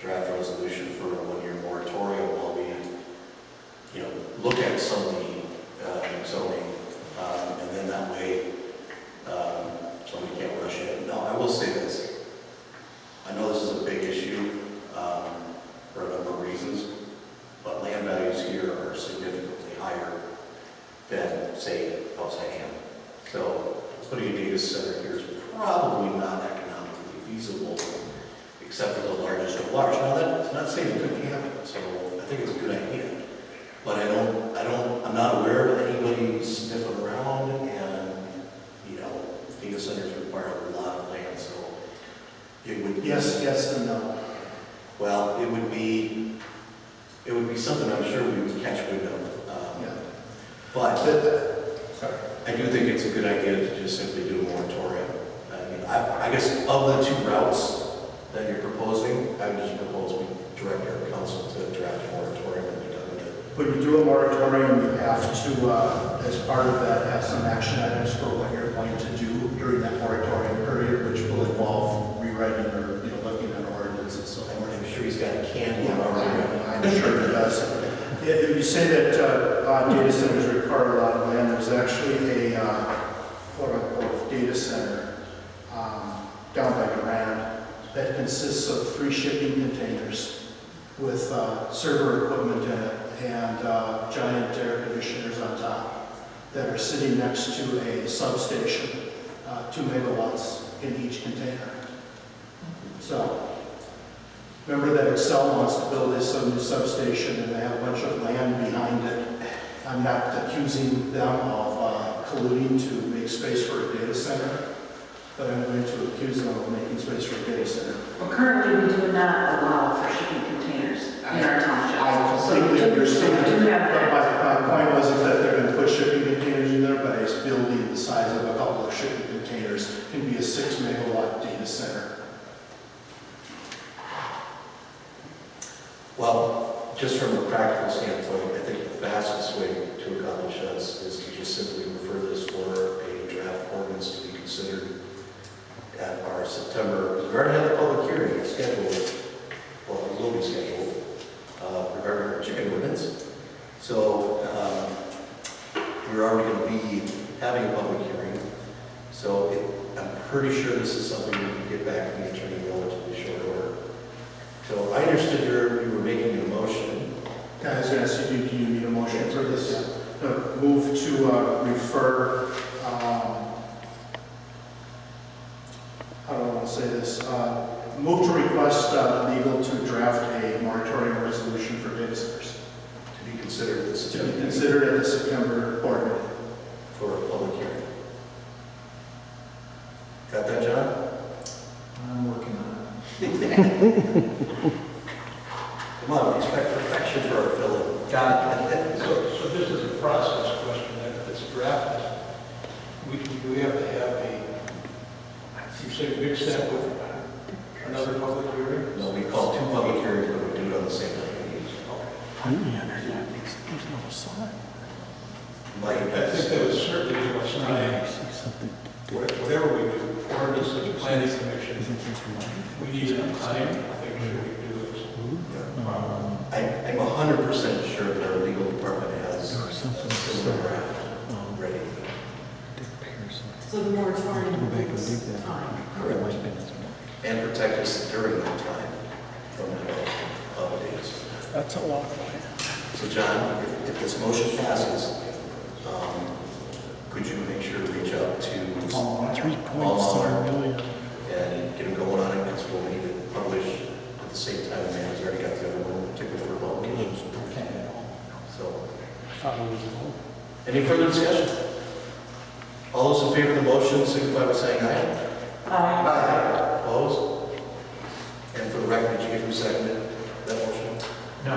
a resolution for a one-year moratorium while we, look at some of the zoning, and then that way somebody can't rush in. Now, I will say this. I know this is a big issue for a number of reasons, but land values here are significantly higher than, say, outside Hammond. So putting a data center here is probably not economically feasible, except for the largest of large. Now, that's not saying it couldn't happen, so I think it's a good idea. But I'm not aware of anybody sniffing around, and, data centers require a lot of land, so it would be... Yes and no. Well, it would be something I'm sure we would catch wind of. Yeah. But Sorry. I do think it's a good idea to just simply do a moratorium. I mean, I guess of the two routes that you're proposing, I would just propose we direct our council to draft a moratorium and be done with it. When you do a moratorium, you have to, as part of that, have some action items for what you're going to do during that moratorium period, which will involve rewriting or, looking at ordinances and so forth. I'm sure he's got a candy Yeah, already. I'm sure it does. If you say that data centers require a lot of land, there's actually a quote-unquote data center down by Grand that consists of 3 shipping containers with server equipment in it and giant air conditioners on top that are sitting next to a substation, 2 megawatts in each container. So, remember that Excel wants to build this new substation and they have a bunch of land behind it. I'm not accusing them of colluding to make space for a data center, but I'm going to accuse them of making space for a data center. Well, currently, we do not allow for shipping containers in our township. I So you completely do- understand. so you do have But that. my point wasn't that they're going to put shipping containers in there, but it's building the size of a couple of shipping containers can be a 6 megawatt data center. Well, just from a practical standpoint, I think the fastest way to accomplish this is to just simply refer this for a draft ordinance to be considered at our September, because we already have the public hearing scheduled, well, it will be scheduled, regarding our chicken ordinance. So, we're already going to be having a public hearing. So I'm pretty sure this is something we can get back to the attorney in relatively short order. So I understood you were making a motion. I was going to ask you, do you need a motion for this? Move to refer, how do I want to say this? Move to request legal to draft a moratorium resolution for data centers. To be considered at the To September be considered at the September board meeting. for a public hearing. Got that, John? I'm working on it. Come on, we expect perfection for our fill-in. Got it. So this is a process question, then, if it's drafted, we have to have you say mix that with another public hearing? No, we call 2 public hearings, but we do it on the same night. There's no sign. Like, I think that would certainly give us time whatever we do, or this is planning commission, we need enough time to make sure we do this. I'm 100% sure that our legal department has a similar draft ready. So the moratorium takes time. Correct. And protect us during that time from the dates. That's a lot. So John, if this motion passes, could you make sure to reach out to $3.7 million. and get them going on it, because we'll need it published at the same time. Amanda's already got the other one, particularly for publications. So, any further discussion? All those in favor of the motion signify by saying aye. Aye. Opposed? And for the record, did you get who seconded that motion? No.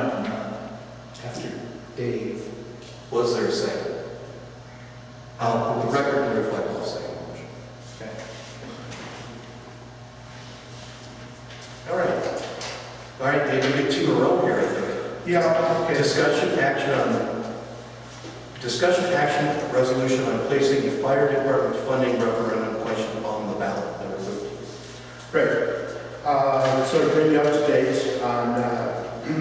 After Dave. Was there a second? The record can reflect the second motion. Okay. All right. All right, Dave, we get two in a row here, I think. Yeah, okay. Discussion action resolution on placing the fire department funding referendum question on the ballot. Number 13. Great. So to bring you up to date, on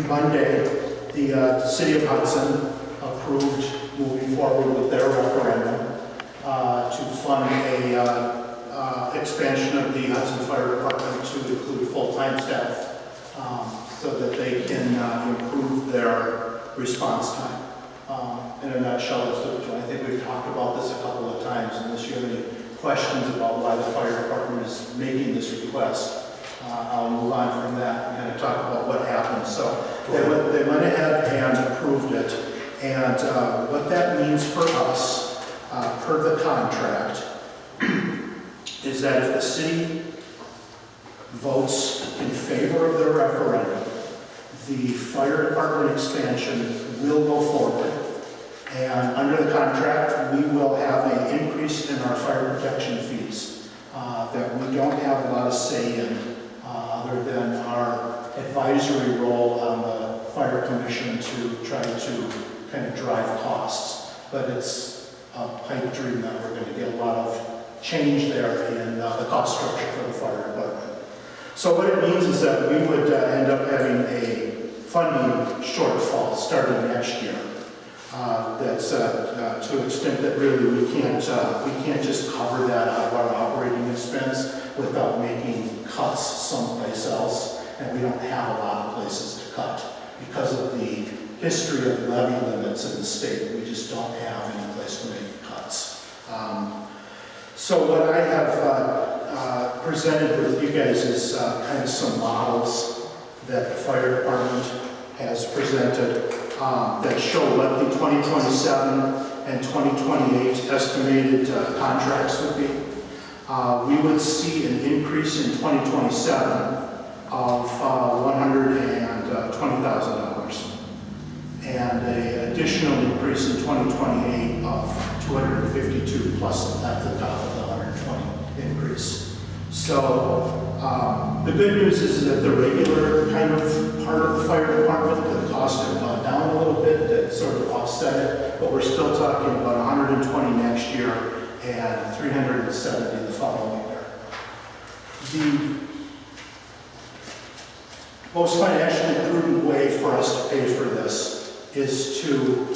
Monday, the city of Hudson approved moving forward with their referendum to fund a expansion of the Hudson Fire Department to include full-time staff so that they can improve their response time. In a nutshell, that's what we're doing. I think we've talked about this a couple of times, unless you have any questions about why the fire department is making this request. I'll move on from that and kind of talk about what happened. So they went ahead and approved it. And what that means for us, per the contract, is that if the city votes in favor of the referendum, the fire department expansion will go forward. And under the contract, we will have an increase in our fire protection fees that we don't have a lot of say in, other than our advisory role on the fire commission to try to kind of drive costs. But it's a pipe dream that we're going to get a lot of change there in the cost structure for the fire department. So what it means is that we would end up having a funding shortfall starting next year. That's to an extent that really we can't just cover that out of our operating expense without making cuts someplace else, and we don't have a lot of places to cut because of the history of levy limits in the state. We just don't have any place to make cuts. So what I have presented with you guys is kind of some models that the fire department has presented that show what the 2027 and 2028 estimated contracts would be. We would see an increase in 2027 of $120,000 and an additional increase in 2028 of 252 plus at the top of the 120 increase. So the good news is that the regular kind of part of the fire department, the cost has gone down a little bit, that sort of offset it, but we're still talking about 120 next year and 370 the following year. The most financially prudent way for us to pay for this is to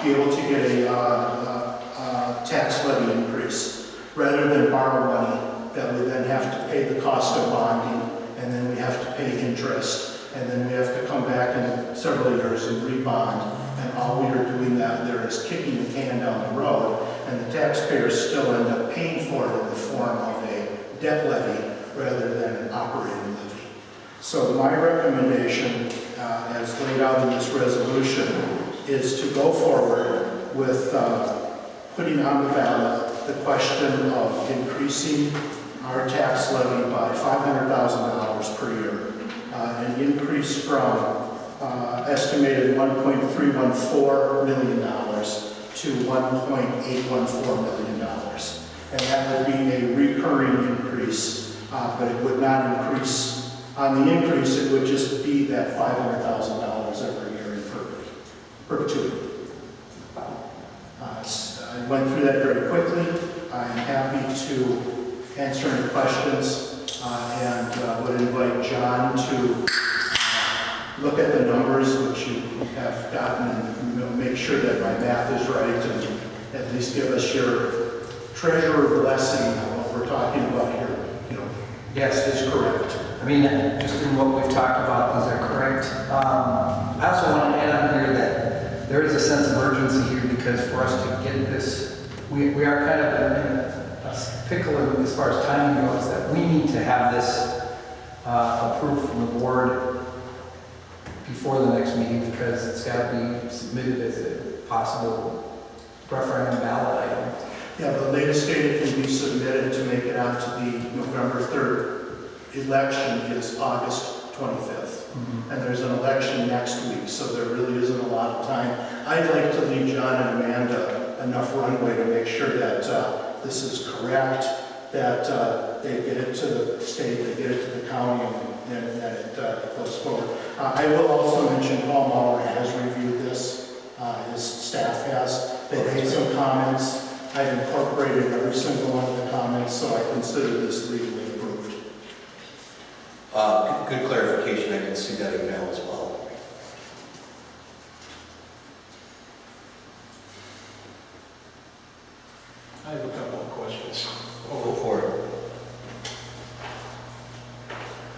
be able to get a tax levy increase rather than borrow money that we then have to pay the cost of bonding, and then we have to pay interest, and then we have to come back in several years and rebond, and all we are doing that there is kicking the can down the road, and the taxpayers still end up paying for it in the form of a debt levy rather than an operating levy. So my recommendation, as laid out in this resolution, is to go forward with putting on the ballot the question of increasing our tax levy by $500,000 per year, an increase from estimated $1.314 million to $1.814 million. And that would be a recurring increase, but it would not increase. On the increase, it would just be that $500,000 every year in perpetuity. I went through that very quickly. I'm happy to answer any questions and would invite John to look at the numbers which you have gotten and make sure that my math is right and at least give us your treasurer blessing on what we're talking about here. Yes, is correct. I mean, just in what we've talked about, these are correct. I also want to add on here that there is a sense of urgency here because for us to get this, we are kind of in a pickle as far as timing goes, that we need to have this approved from the board before the next meeting because it's got to be submitted as a possible referendum ballot item. Yeah, the latest date it can be submitted to make it out to the November 3rd election is August 25th. And there's an election next week, so there really isn't a lot of time. I'd like to leave John and Amanda enough runway to make sure that this is correct, that they get it to the state, they get it to the county, and that it goes forward. I will also mention Paul Maurer has reviewed this. His staff has. They made some comments. I've incorporated every single one of the comments, so I consider this legally approved. Good clarification, I can see that email as well. I have a couple of questions. Go for it.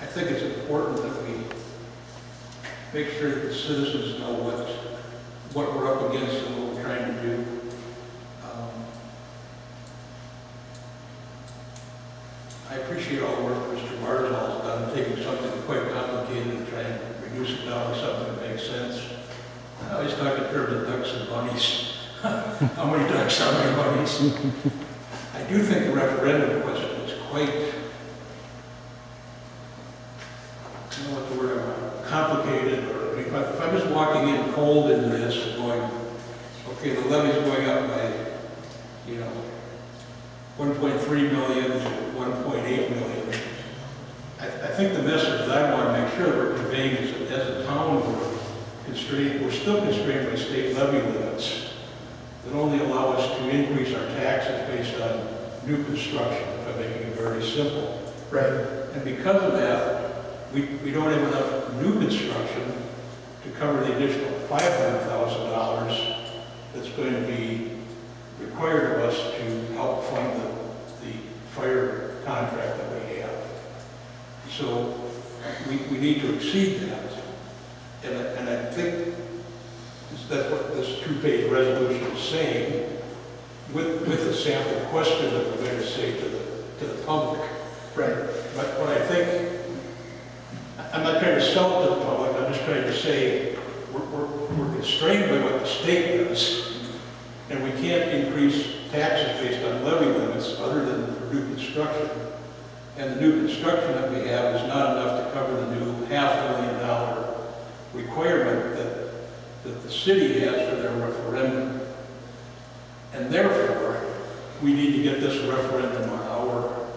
I think it's important that we make sure that the citizens know what we're up against and what we're trying to do. I appreciate all the work Mr. Barzal has done, taking something quite complicated and trying to reduce it down to something that makes sense. I always talk in terms of ducks and bunnies. How many ducks, how many bunnies? I do think the referendum question is quite, I don't know what the word I want, complicated, or if I'm just walking in cold into this and going, okay, the levy's going up by, 1.3 million to 1.8 million. I think the message that I want to make sure that we're conveying is that as a town, we're still constrained by state levy limits that only allow us to increase our taxes based on new construction, if I'm making it very simple. Right. And because of that, we don't have enough new construction to cover the additional $500,000 that's going to be required of us to help fund the fire contract that we have. So we need to exceed that. And I think that's what this two-page resolution is saying with a sample question that we're going to say to the public. Right. But what I think, I'm not trying to sell it to the public, I'm just trying to say we're constrained by what the state does, and we can't increase taxes based on levy limits other than for new construction. And the new construction that we have is not enough to cover the new $500,000 requirement that the city has for their referendum. And therefore, we need to get this referendum on our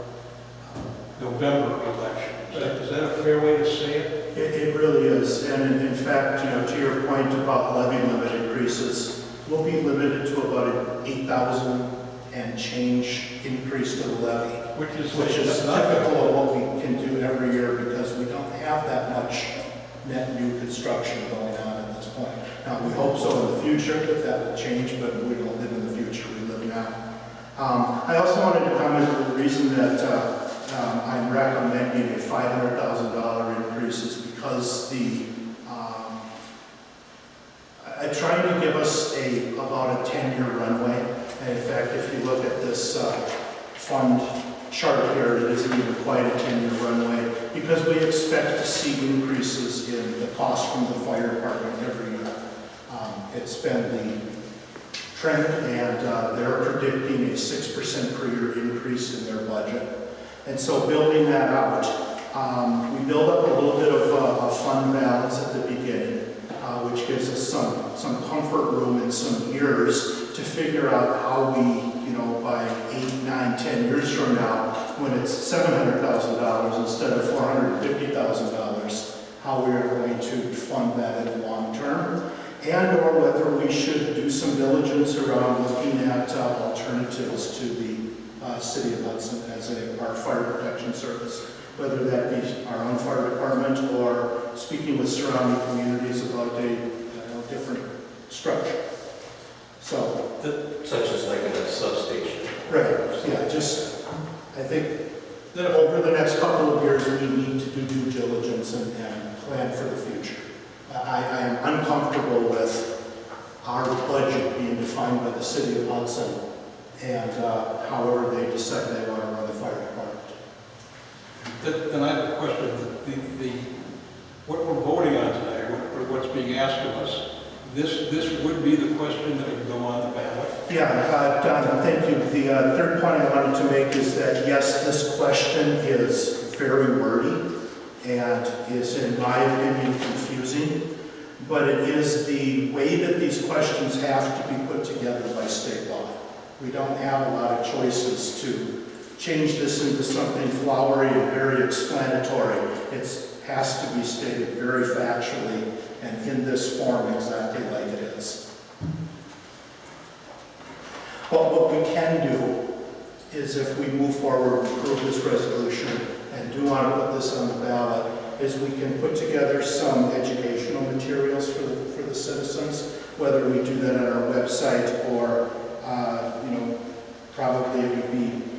November election. Is that a fair way to say it? It really is. And in fact, to your point about levy limit increases, we'll be limited to about an 8,000 and change increase to the levy, which is typical of what we can do every year because we don't have that much net new construction going on at this point. Now, we hope so in the future that will change, but we don't live in the future, we live now. I also wanted to comment on the reason that I'm recommending a $500,000 increase is because I'm trying to give us about a 10-year runway. And in fact, if you look at this fund chart here, it isn't even quite a 10-year runway because we expect to see increases in the cost from the fire department every year. It's been the trend, and they're predicting a 6% per year increase in their budget. And so building that out, we build up a little bit of a fund balance at the beginning, which gives us some comfort room and some years to figure out how we, by 8, 9, 10 years from now, when it's $700,000 instead of $450,000, how we are going to fund that in the long term, and or whether we should do some diligence around looking at alternatives to the City of Hudson as our fire protection service, whether that be our own fire department or speaking with surrounding communities about a different structure. So, Such as like in a substation. right, yeah, just, I think that over the next couple of years, we need to do due diligence and plan for the future. I am uncomfortable with our budget being defined by the City of Hudson and however they decide they want to run the fire department. Then I have a question. What we're voting on tonight, or what's being asked of us, this would be the question that would go on the ballot? Yeah, Don, thank you. The third point I wanted to make is that, yes, this question is very wordy and is, in my opinion, confusing, but it is the way that these questions have to be put together by state law. We don't have a lot of choices to change this into something flowery and very explanatory. It has to be stated very factually and in this form exactly like it is. But what we can do is, if we move forward and approve this resolution and do want to put this on the ballot, is we can put together some educational materials for the citizens, whether we do that on our website or, probably it would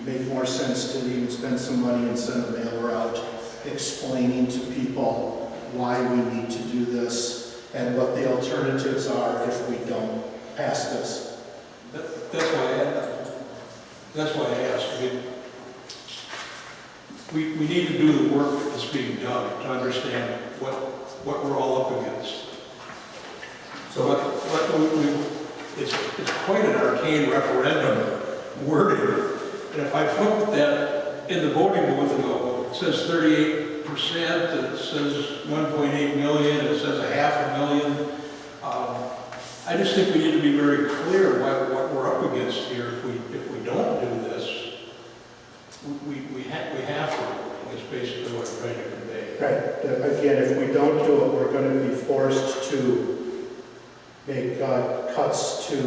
make more sense to even spend some money and send a mailer out explaining to people why we need to do this and what the alternatives are if we don't pass this. That's why I asked. I mean, we need to do the work that's being done to understand what we're all up against. So it's quite an arcane referendum wording. And if I flip that in the voting booth and go, it says 38%, and it says 1.8 million, it says 500,000. I just think we need to be very clear what we're up against here. If we don't do this, we have to. It's basically what I'm trying to convey. Right. Again, if we don't do it, we're going to be forced to make cuts to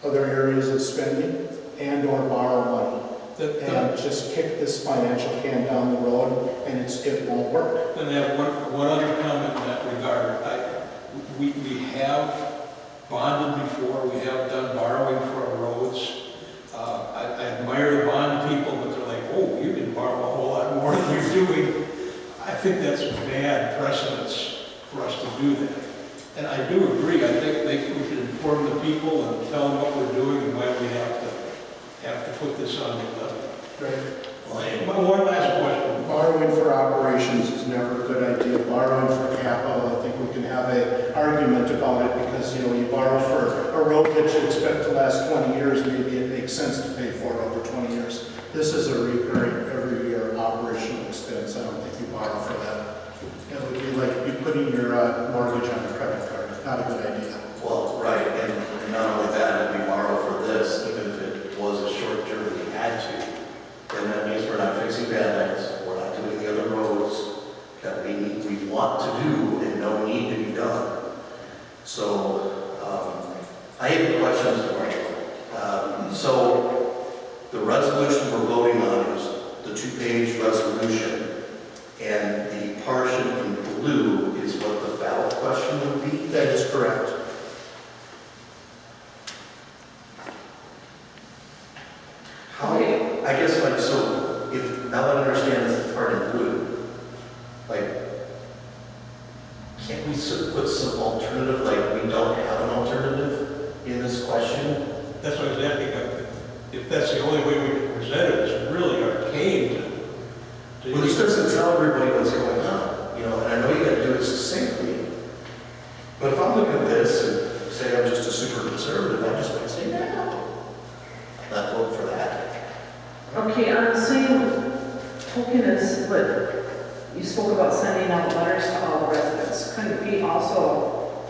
other areas of spending and or borrow money. And just kick this financial can down the road, and it won't work. Then I have one other comment in that regard. We have bonded before, we have done borrowing for our roads. I admire the bond people, but they're like, oh, you can borrow a whole lot more than you're doing. I think that's bad precedence for us to do that. And I do agree, I think we should inform the people and tell them what we're doing and why we have to put this on the list. Right. One last question. Borrowing for operations is never a good idea. Borrowing for capital, I think we can have an argument about it because, you borrow for a road that you expect to last 20 years, maybe it makes sense to pay for it over 20 years. This is a recurring every year operational expense. I don't think you borrow for that. It would be like you putting your mortgage on a credit card. Not a good idea. Well, right, and not only that, if we borrow for this, even if it was a short term we had to, then that means we're not fixing bad ends, we're not doing the other roads that we want to do and no need to be done. So, I have a question, Mr. Marshall. So, the resolution we're voting on is the 2-page resolution, and the portion in blue is what the ballot question would be? That is correct. How, I guess so if, now that I understand this part in blue, can't we put some alternative, we don't have an alternative in this question? That's what I was asking. If that's the only way we can present it, it's really arcane to Well, this doesn't tell everybody what's going on, and I know you gotta do it succinctly, but if I'm looking at this and say I'm just a super conservative, I just might say, no, not vote for that. Okay, on the same token as what you spoke about sending out letters to all the residents, couldn't we also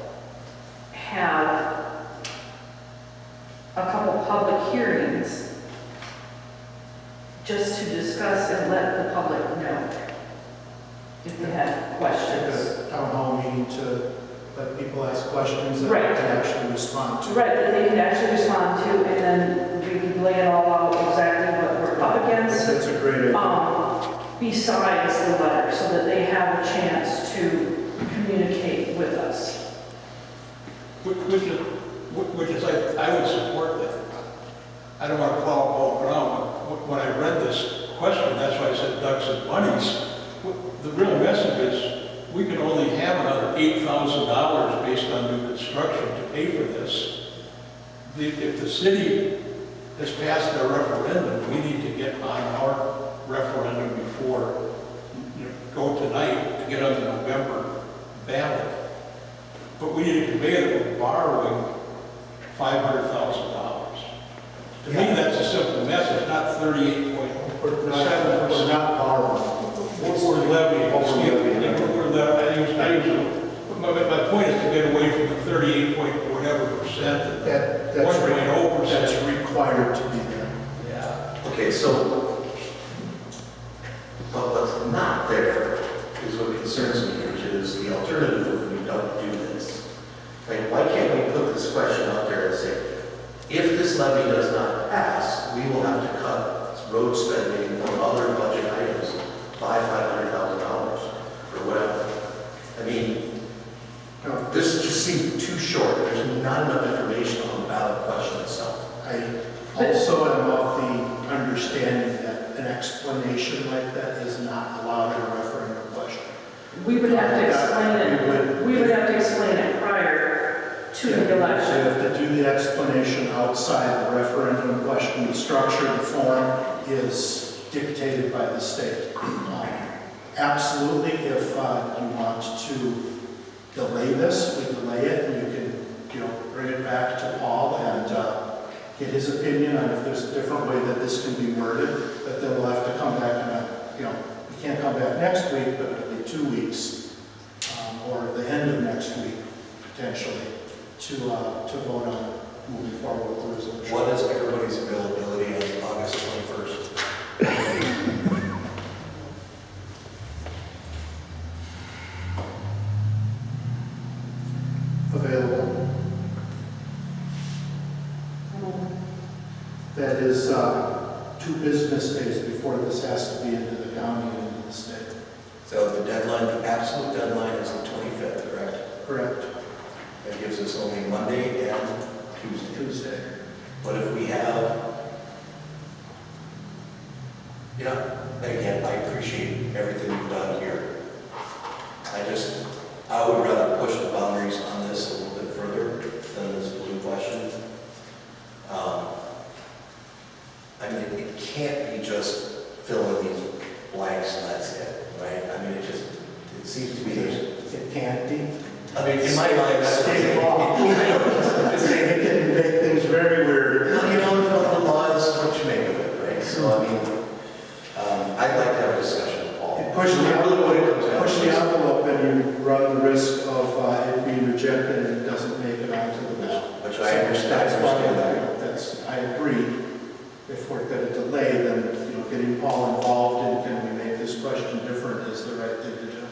have a couple public hearings just to discuss and let the public know if they had questions? A town hall meeting to let people ask questions that Right. they can actually respond to. Right, that they can actually respond to, and then we can lay it all out exactly besides the letter, so that they have a chance to communicate with us. Which is, I would support that. I don't want to plow up all ground, but when I read this question, that's why I said ducks and bunnies. The real message is, we can only have another $8,000 based on new construction to pay for this. If the city has passed their referendum, we need to get on our referendum before, go tonight to get on the November ballot. But we need to convey that we're borrowing $500,000. To me, that's a simple message, not 38.7%. We're not borrowing. We're levying. We're levying. My point is to get away from the 38 point whatever percent. That's 1.0%. That's required to be there. Yeah. Okay, so, but what's not there is what concerns me, which is the alternative if we don't do this. Like, why can't we put this question out there and say, if this levy does not pass, we will have to cut road spending or other budget items by $500,000 or whatever. I mean, this just seemed too short. There's not enough information on the ballot question itself. I also am of the understanding that an explanation like that is not allowed in a referendum question. We would have to explain it, we would have to explain it prior to the You election. have to do the explanation outside the referendum question. The structure, the form is dictated by the state. Absolutely, if you want to delay this, we delay it, and you can, bring it back to Paul and get his opinion on if there's a different way that this can be worded, that then we'll have to come back and, we can't come back next week, but it'll be 2 weeks, or the end of next week, potentially, to vote on moving forward with the resolution. What is everybody's availability on August 21st? Available. That is 2 business days before this has to be into the county and into the state. So the deadline, the absolute deadline is the 25th, correct? Correct. That gives us only Monday and Tuesday. But if we have, and again, I appreciate everything you've done here. I would rather push the boundaries on this a little bit further than this blue question. I mean, it can't be just filling these blanks and that's it, right? I mean, it seems to me there's, It can't be. I mean, in my mind, that's State law. It can make things very weird. The law is what you make of it, right? So, I mean, I'd like to have a discussion with Paul. Push the envelope. envelope and you run the risk of it being rejected and it doesn't make it onto the ballot. Which I understand that. I agree. If we're going to delay, then, getting Paul involved in can we make this question different is the right thing to do.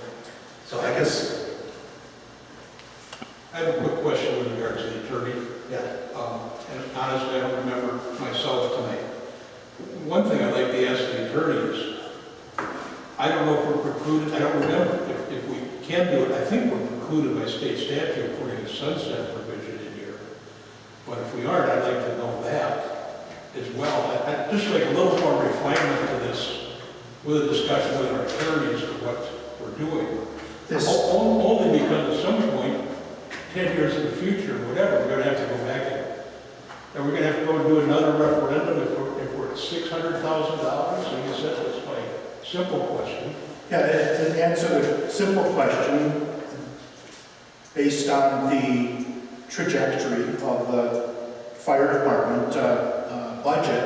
So I guess, I have a quick question with regards to the attorney. yeah. And honestly, I don't remember myself tonight. One thing I'd like to ask the attorney is, I don't know if we're precluded, I don't remember if we can do it. I think we're precluded by state statute according to sunset provision in here. But if we aren't, I'd like to know that as well. I'd just like a little more refinement to this with a discussion with our attorneys of what we're doing. Only because at some point, 10 years in the future, whatever, we're going to have to go back and we're going to have to go and do another referendum if we're at $600,000. I guess that's my simple question. Yeah, to answer the simple question, based on the trajectory of the fire department budget,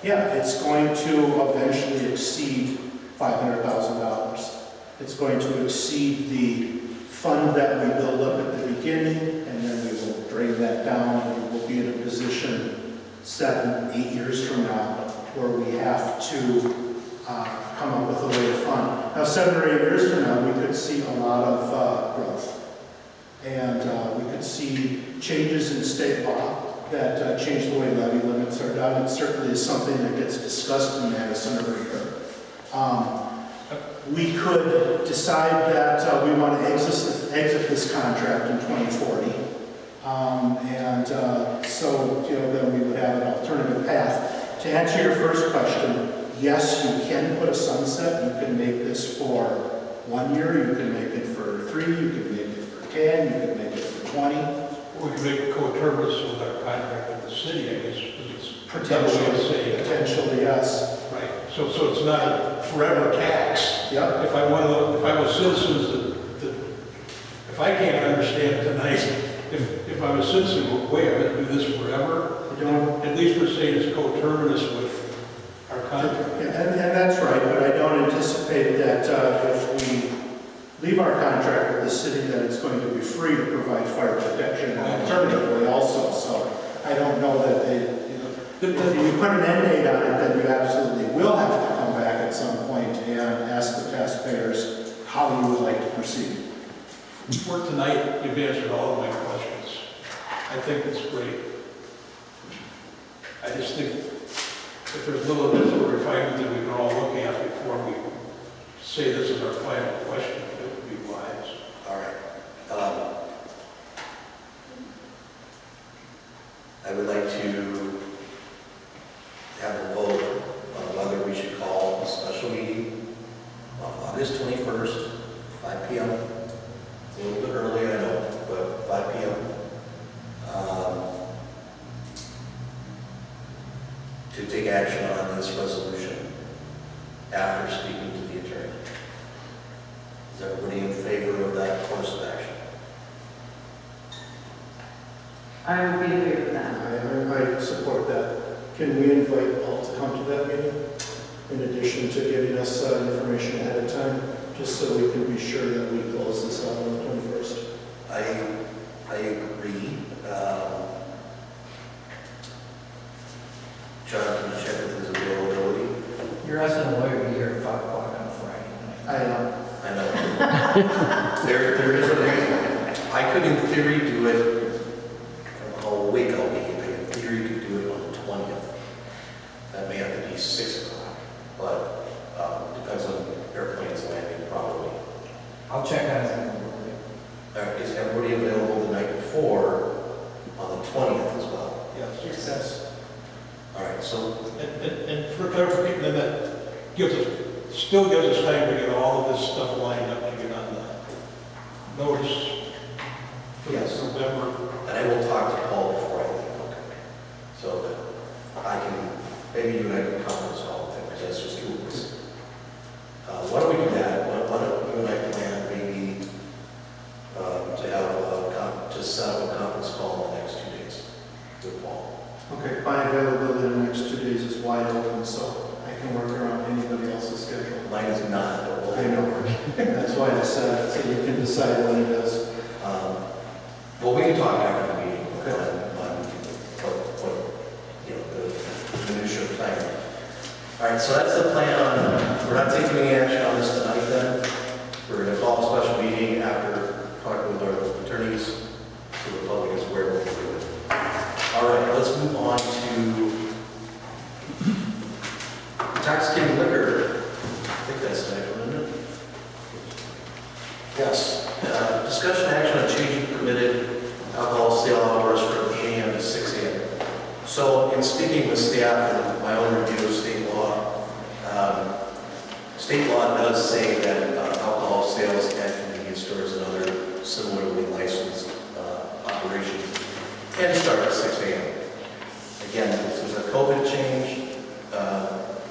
yeah, it's going to eventually exceed $500,000. It's going to exceed the fund that we build up at the beginning, and then we will drain that down, and we will be in a position 7, 8 years from now where we have to come up with a way to fund. Now, 7 or 8 years from now, we could see a lot of growth. And we could see changes in state law that change the way levy limits are done. It certainly is something that gets discussed in Madison every year. we could decide that we want to exit this contract in 2040. So, then we would have an alternative path. To answer your first question, yes, you can put a sunset. You can make this for 1 year, you can make it for 3, you can make it for 10, you can make it for 20. We could make it coterminous with our contract with the city, I guess, because it's Potentially, yes. right. So it's not a forever tax. Yep. If I was citizens that if I can't understand tonight, if I'm a citizen, wait, I'm going to do this forever. At least we're saying it's coterminous with our contract. And that's right, but I don't anticipate that if we leave our contract with the city, that it's going to be free to provide fire protection alternatively also. So I don't know that if you put an end date on it, then you absolutely will have to come back at some point and ask the taxpayers how you would like to proceed. For tonight, you've answered all of my questions. I think it's great. I just think if there's little bit of refinement that we can all look at before we say this is our final question, it would be wise. All right. I would like to have a vote on whether we should call a special meeting on August 21st, 5 p.m. It's a little bit early, I know, but 5 p.m. To take action on this resolution after speaking to the attorney. Is everybody in favor of that course of action? I would be in favor of that. I support that. Can we invite Paul to come to that meeting? In addition to giving us information ahead of time, just so we can be sure that we close this out on the 21st. I agree. John, can you check with his availability? You're asking a lawyer to be here at 5 o'clock on a Friday night. I know. I know. there is a reason. I could, in theory, do it from a whole week. I'll be here. In theory, you could do it on the 20th. That may have to be 6 o'clock, but depends on airplanes landing, probably. I'll check on his availability. Is everybody available the night before on the 20th as well? Yes. Yes. All right, so And for clarification, then that still gives us time to get all of this stuff lined up to get on the notice for Yes. November. and I will talk to Paul before I leave, okay? So that I can, maybe you and I can conference call with him, because that's just 2 weeks. Why don't we do that? Why don't you and I plan maybe to have to set up a conference call in the next 2 days with Paul? Okay, my availability the next 2 days is wide open, so I can work around anybody else's schedule. Mine is not, but we'll I know. That's why I said, so you can decide when it is. Well, we can talk after the meeting Okay. on what the minutia of time. All right, so that's the plan we're not taking any action on this tonight then. We're going to call a special meeting after talking with our attorneys so the public is aware of what we're doing. All right, let's move on to intoxicating liquor. I think that's the next one, isn't it? Yes. Discussion action on changing permitted alcohol sale hours from 8 a.m. to 6 a.m. So in speaking with staff and my own review of state law does say that alcohol sales at convenience stores and other similarly licensed operations can start at 6 a.m. Again, this is a COVID change.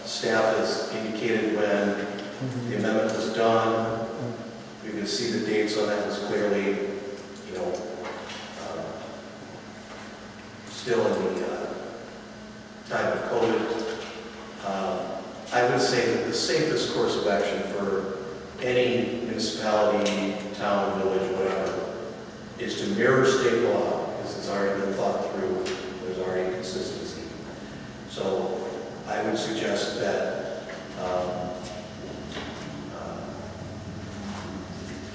Staff has indicated when the amendment was done. You can see the dates on that was clearly, still in the time of COVID. I would say that the safest course of action for any municipality, town, village, whatever, is to mirror state law, because it's already been thought through. There's already consistency. So I would suggest that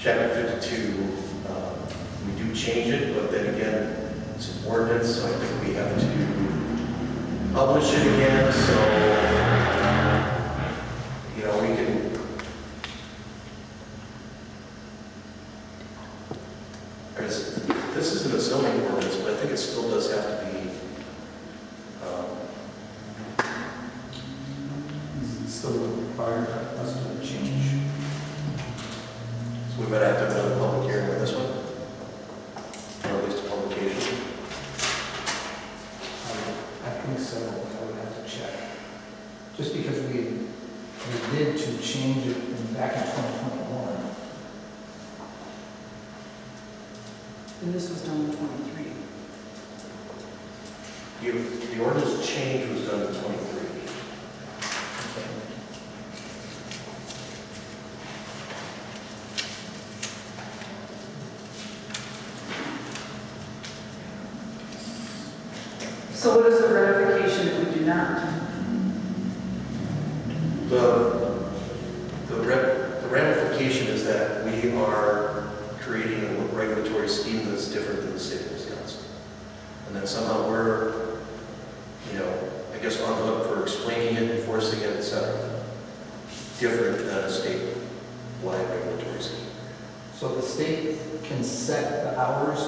Chapter 52, we do change it, but then again, it's an ordinance, so I think we have to publish it again, so, we can required us to change. So we might have to have another public hearing on this one, or at least a publication. I think so, I would have to check. Just because we did to change it back in 2021. And this was done in 23. The ordinance change was done in 23. So what is the ratification if we do not? The ramification is that we are creating a regulatory scheme that's different than the state of Wisconsin. And that somehow we're, I guess on the hook for explaining it, enforcing it, et cetera, different than a state-wide regulatory scheme. So the state can set the hours,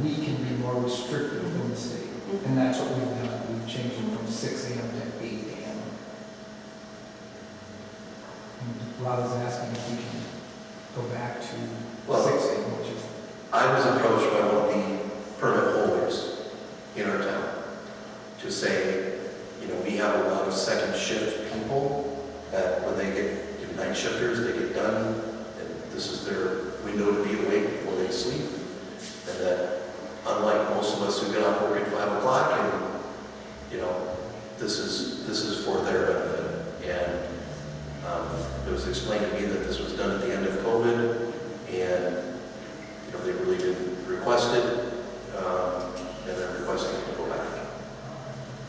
we can be more restrictive than the state. And that's what we've done, we've changed them from 6 a.m. to 8 a.m. And Rob is asking if we can go back to Well, 6 a.m., which is, I was approached by one of the permit holders in our town to say, we have a lot of second shift people that when they get night shifters, they get done, and this is their window to be awake before they sleep. And that unlike most of us who get off work at 5 o'clock, and this is for their benefit. And it was explained to me that this was done at the end of COVID, and they really didn't request it, and they're requesting it to go back.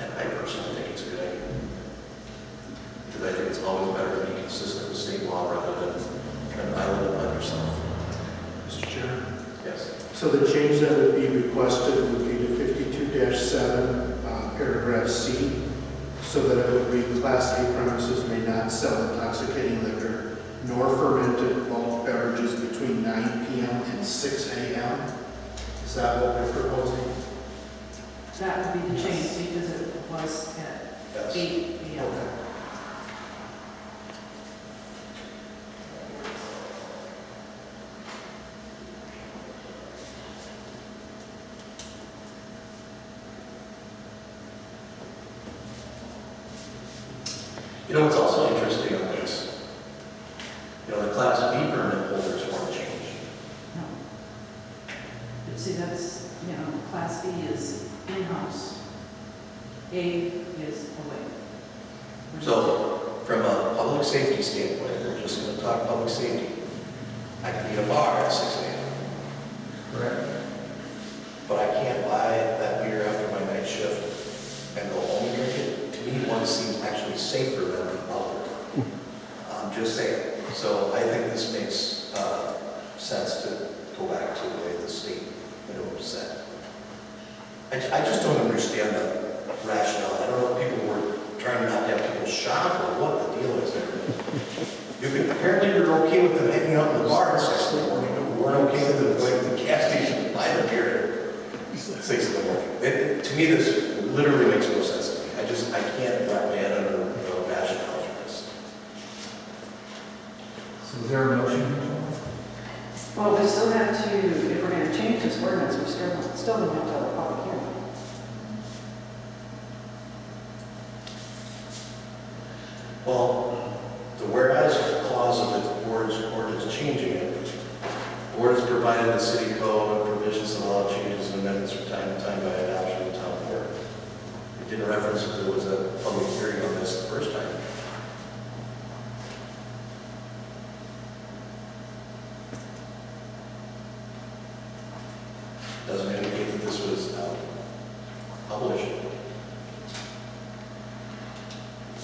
And I personally think it's a good idea, because I think it's always better to be consistent with state law rather than an island upon yourself. Mr. Chair? Yes. So the change that would be requested would be to 52-7, paragraph C, so that it would read, Class A premises may not sell intoxicating liquor nor fermented bulk beverages between 9 p.m. and 6 a.m. Is that what we're proposing? That would be the change because it was at Yes. 8 p.m. Okay. What's also interesting on this, the Class B permit holders weren't changed. No. But see, that's, Class B is in-house. A is away. So, from a public safety standpoint, we're just going to talk public safety. I can be in a bar at 6 a.m., correct. but I can't buy that beer after my night shift and go home and drink it. To me, one seems actually safer than the other. I'm just saying. So I think this makes sense to go back to the way the state was set. I just don't understand the rationale. I don't know if people were trying not to have people shop or what the deal is there. Apparently you're okay with them hanging out in the bar at 6 in the morning, but we weren't okay with them going to the gas station to buy the beer at 6 in the morning. To me, this literally makes no sense to me. I can't wrap my head under the rationale for this. So is there a motion? Well, we still have to, if we're going to change this ordinance, we're still going to have to have a public hearing. Well, the whereas clause of the ordinance changing it, the board has provided the city code provisions that allow changes and amendments from time to time by adoption of the town board. It didn't reference that there was a public hearing on this the first time. Doesn't indicate that this was published.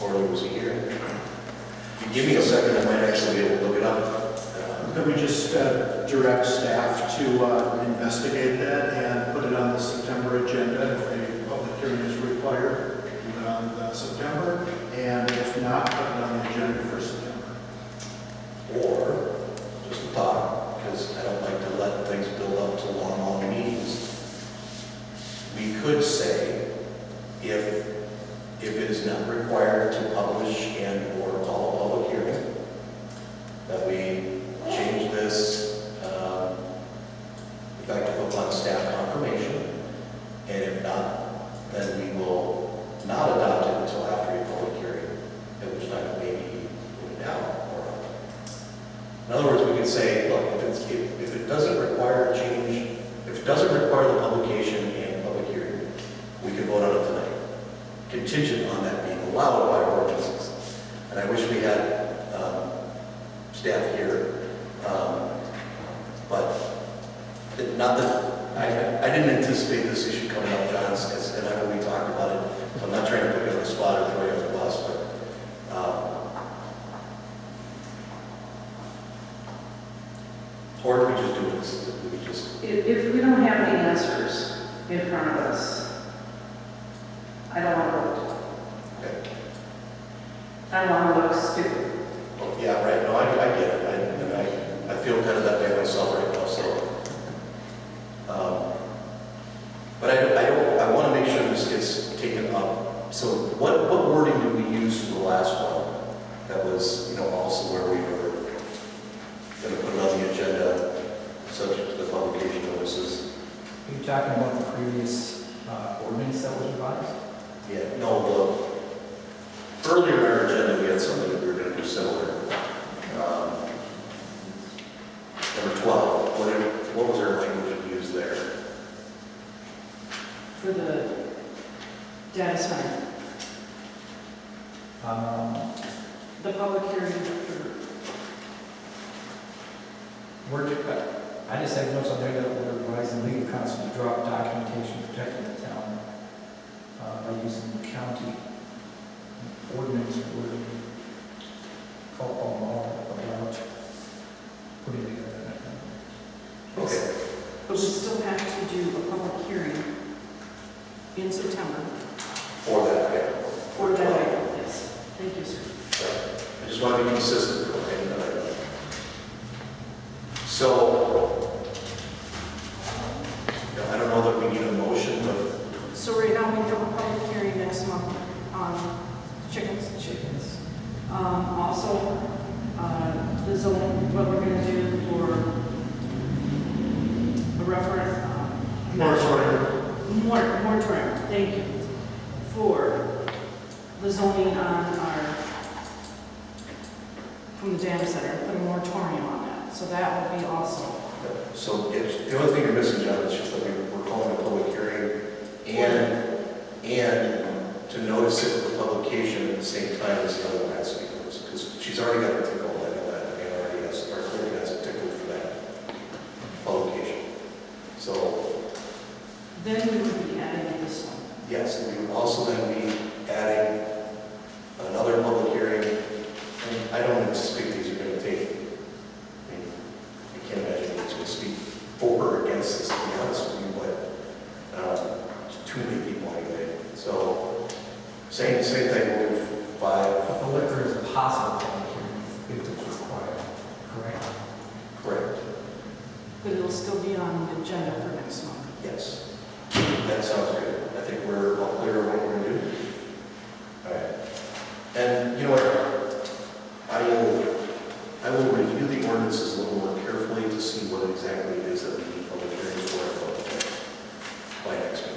Or there was a hearing. If you give me a second, I might actually be able to look it up. Could we just direct staff to investigate that and put it on the September agenda if a public hearing is required? Put it on the September, and if not, put it on the agenda for September. Or, just a thought, because I don't like to let things build up to long meetings. We could say, if it is not required to publish and or call a public hearing, then we will not adopt it until after a public hearing, at which time it may be put down or up. In other words, we could say, look, if it doesn't require a change, if it doesn't require the publication and public hearing, we can vote on it tonight, contingent on that being allowed by our ordinances. And I wish we had staff here, but not that, I didn't anticipate this issue coming up, John, and I know we talked about it, so I'm not trying to put you on the spot or throw you on the bus, but or we just do this, we just, If we don't have the answers in front of us, I don't want to vote. okay. I don't want to look stupid. Well, yeah, right, no, I get it, I feel kind of that way myself right now, so. But I want to make sure this gets taken up. So what wording did we use for the last one? That was, also where we were going to put it on the agenda, subject to the publication notices. Are you talking about the previous ordinance that was revised? Yeah, no, earlier in our agenda, we had something that we were going to do similar. Number 12, what was our language we used there? For the data center, the public hearing for, I just have notes on there that we're advising legal counsel to drop documentation protecting the town by using county ordinance wording about putting together. Okay. but we still have to do a public hearing in September For that item. for that item. Yes. Thank you, sir. I just want to be consistent. So, I don't know that we need a motion, but So right now, we have a public hearing next month on chickens. Also, the zoning, what we're going to do for a moratorium, thank you, for the zoning on from the dam center, put a moratorium on that. So that will be also. so the only thing you're missing, John, is just that we're calling a public hearing and to notice it with publication at the same time as the other one has to be noticed, because she's already got a tickle, I know that, and already has, our clerk has a tickle for that publication. So, Then we would be adding this one. yes, we would also then be adding another public hearing, and I don't anticipate these are going to take, I can't imagine it's going to speak for or against this, to be honest with you, but too many people anyway. So, same thing, we'll do 5. The liquor is a possible public hearing if it's required, correct? Correct. But it'll still be on the agenda for next month. Yes. That sounds good. I think we're all clear on what we're going to do. All right. And you know what? I will review the ordinances a little more carefully to see what exactly it is that we need public hearings for by next week.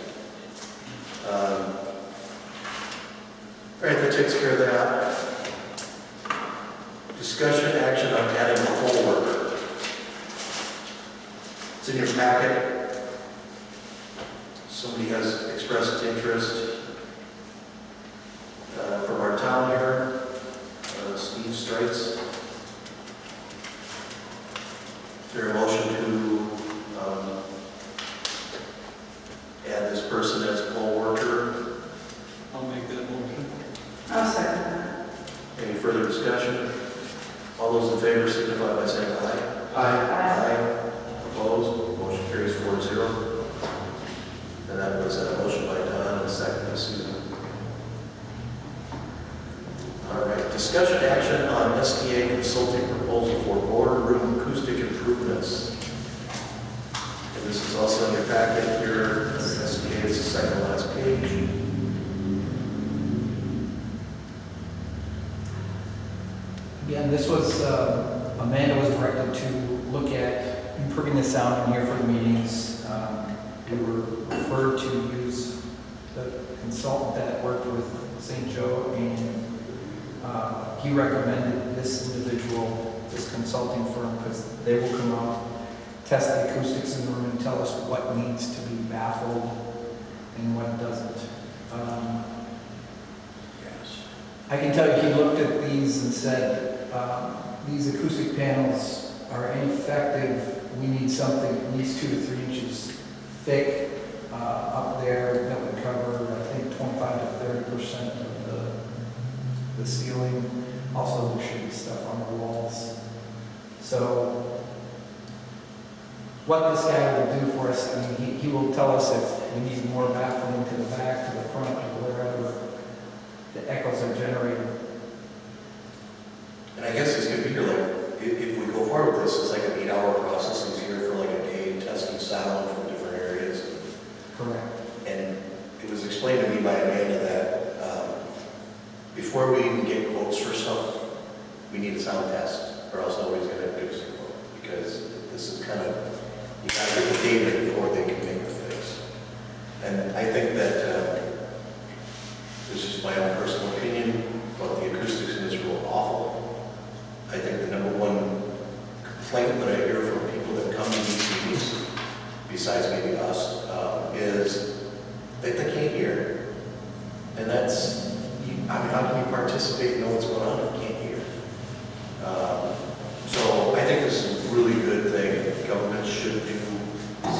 All right, that takes care of that. Discussion action on adding a poll worker. It's in your packet. Somebody has expressed interest from our town here, Steve Streitz. Is there a motion to add this person as a poll worker? I'll make that motion. I'll second that. Any further discussion? All those in favor signify by saying aye. Aye. Opposed? Motion carries 4-0. And that was a motion by Don and a second by Susan. All right, discussion action on STA consulting proposal for boardroom acoustic improvements. And this is also in your packet here. STA is the second to last page. Again, this was, Amanda was directed to look at improving the sound in here for the meetings. We were referred to use the consultant that worked with St. Joe, and he recommended this individual, this consulting firm, because they will come out, test the acoustics in the room, and tell us what needs to be baffled and what doesn't. I can tell you, he looked at these and said, these acoustic panels are ineffective. We need something at least 2 to 3 inches thick up there that would cover, I think, 25 to 30% of the ceiling. Also, there should be stuff on the walls. So, what this guy will do for us, I mean, he will tell us if we need more baffling to the back, to the front, or wherever the echoes are generated. And I guess it's gonna be here, like, if we go forward with this, it's like an 8-hour process. He's here for like a day testing sound from different areas. Correct. And it was explained to me by Amanda that before we even get quotes for stuff, we need a sound test, or else nobody's gonna give us a quote. Because this is kind of, you gotta get the data before they can make the fix. And I think that, this is my own personal opinion, but the acoustics in this room are awful. I think the number one complaint that I hear from people that come to these meetings, besides maybe us, is that they can't hear. And that's, I mean, how can you participate and know what's going on if you can't hear? So I think this is a really good thing. Government should do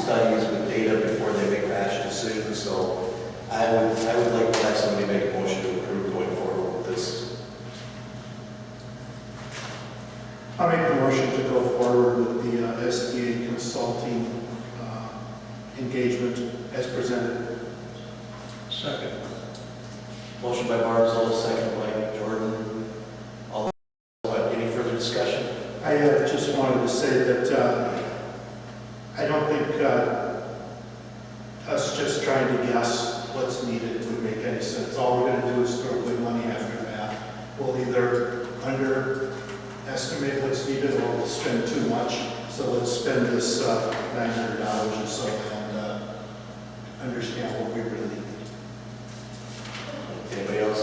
studies with data before they make rash decisions. So I would like to have somebody make a motion to approve going forward with this. I'll make the motion to go forward with the SDA consulting engagement as presented. Second. Motion by Barzal, second by Jordan. All any further discussion? I just wanted to say that I don't think us just trying to guess what's needed would make any sense. All we're going to do is throw away money after that. We'll either underestimate what's needed or we'll spend too much. So let's spend this $900 or so and understand what we really need. Anybody else?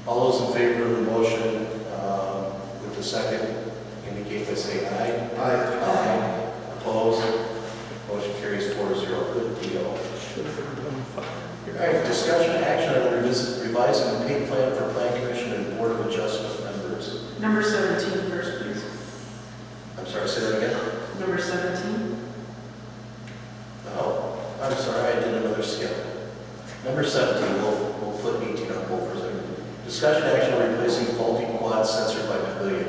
All those in favor of the motion with the second indicate by saying aye. Aye. Aye. Opposed? Motion carries 4-0. Good deal. All right, discussion action on revising the pay plan for Plan Commission and Board of Adjustment members. Number 17 first, please. I'm sorry, say that again? Number 17. Oh, I'm sorry, I did another skip. Number 17, we'll put 18 on hold for a second. Discussion action on replacing faulty quad sensor by Pavilion.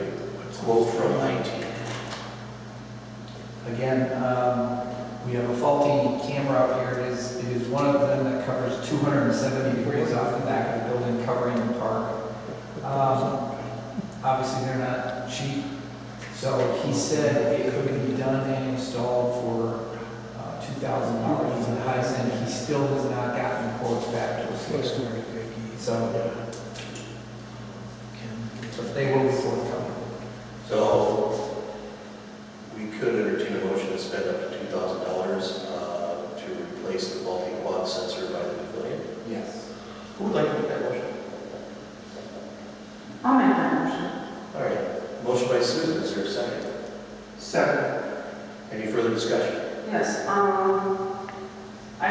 Quote from 19. Again, we have a faulty camera out here. It is one of them that covers 270 degrees off the back of the building, covering the park. Obviously, they're not cheap. So he said it could be done and installed for $2,000. He's the highest end. He still has not gotten quotes back to us. So they will be forthcoming. So we could entertain a motion to spend up to $2,000 to replace the faulty quad sensor by the Pavilion. Yes. Who would like to make that motion? I'll make that motion. All right. Motion by Susan. Is there a second? Second. Any further discussion? Yes, I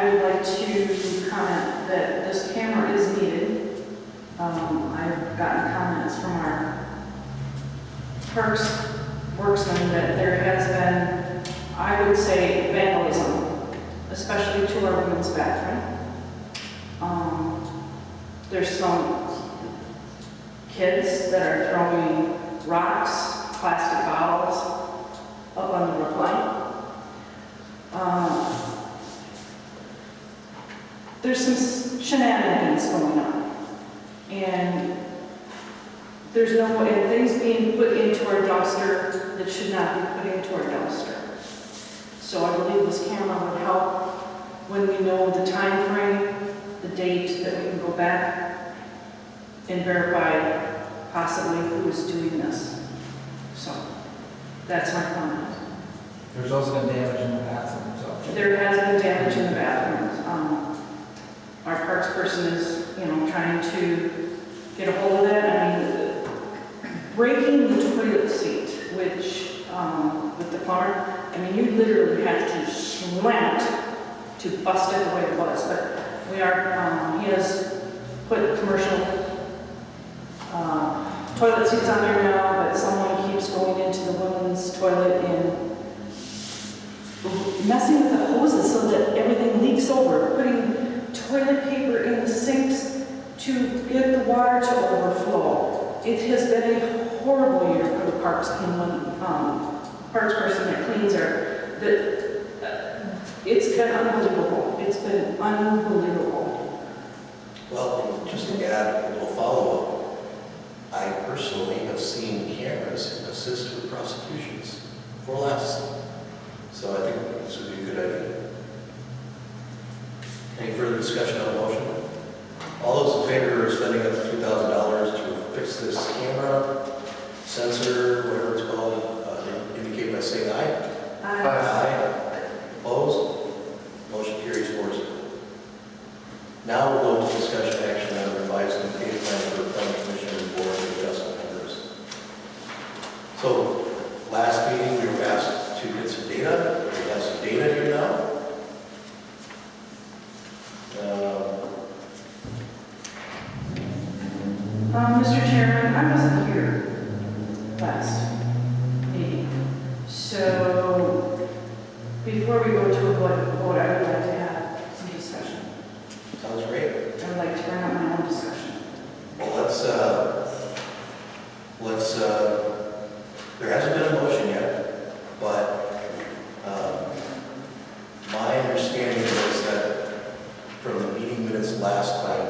would like to comment that this camera is needed. I've gotten comments from our Parks worksmen that there has been, I would say, vandalism, especially to our women's bathroom. There's some kids that are throwing rocks, plastic bottles up on the roof line. There's some shenanigans going on, and there's no way, and things being put into our dumpster that should not be put into our dumpster. So I believe this camera would help when we know the time frame, the date that we can go back and verify possibly who is doing this. So that's my comment. There's also been damage in the bathroom. So There has been damage in the bathrooms. Our person is, trying to get a hold of that. I mean, breaking the toilet seat, which, with the plumber, I mean, you literally have to slam it to bust it the way it was. But we are, he has put commercial toilet seats on there now, but someone keeps going into the women's toilet and messing with the hoses so that everything leaks over, putting toilet paper in the sinks to get the water to overflow. It has been a horrible year for the parks and parks person that cleans her. It's been unbelievable. It's been unbelievable. Well, and just to add a little follow-up, I personally have seen cameras assist with prosecutions for less. So I think this would be a good idea. Any further discussion on the motion? All those in favor of spending up to $2,000 to fix this camera, sensor, whatever it's called, indicate by saying aye. Aye. Opposed? Motion carries 4-0. Now we'll go to discussion action on revising the pay plan for the planning commission and board of adjustment members. So last meeting we were asked to get some data. We have some data here now. Mr. Chairman, I wasn't here last meeting. So before we go to a vote, I would like to have some discussion. Sounds great. I would like to bring up my own discussion. Well, there hasn't been a motion yet, but my understanding is that from the meeting minutes last time,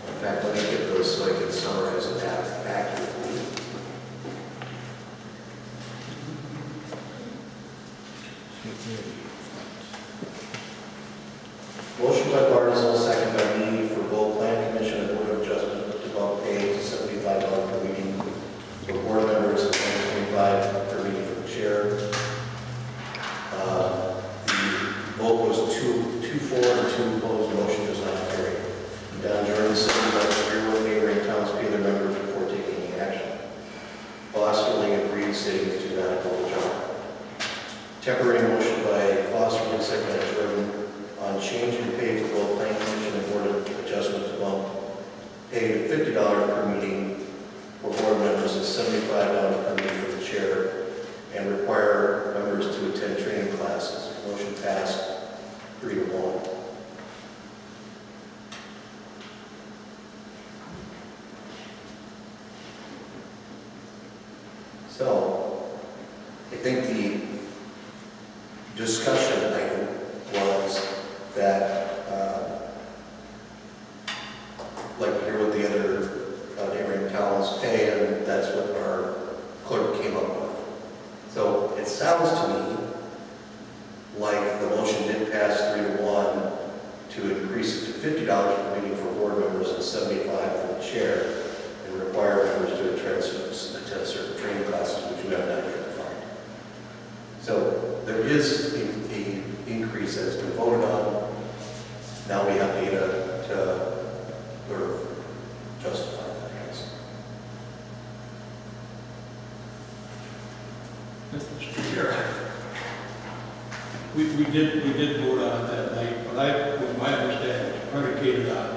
in fact, let me get those so I can summarize it accurately. Motion by Barnzel, second by me, for both Plan Commission and Board of Adjustment to bump pay to $75 per meeting for board members and $125 per meeting for the chair. The vote was 2 for and 2 opposed. Motion does not carry. Don Jordan said that everyone neighboring towns pay their members before taking any action. Fosterling agreed, stating to not go the job. Temporary motion by Fosterling, second by Jordan, on change in pay for both Planning Commission and Board of Adjustment to bump pay to $50 per meeting for board members and $75 per meeting for the chair, and require members to attend training classes. Motion passed 3-1. So, I think the discussion item was that, like to hear what the other neighboring towns pay, and that's what our clerk came up with. So it sounds to me like the motion did pass 3-1 to increase it to $50 per meeting for board members and $75 for the chair, and require members to attend certain training classes, which we have not yet defined. So there is an increase that has been voted on. Now we have data to sort of justify that, I guess. Mr. Chair, we did vote on it that night, but with my understanding, it's predicated on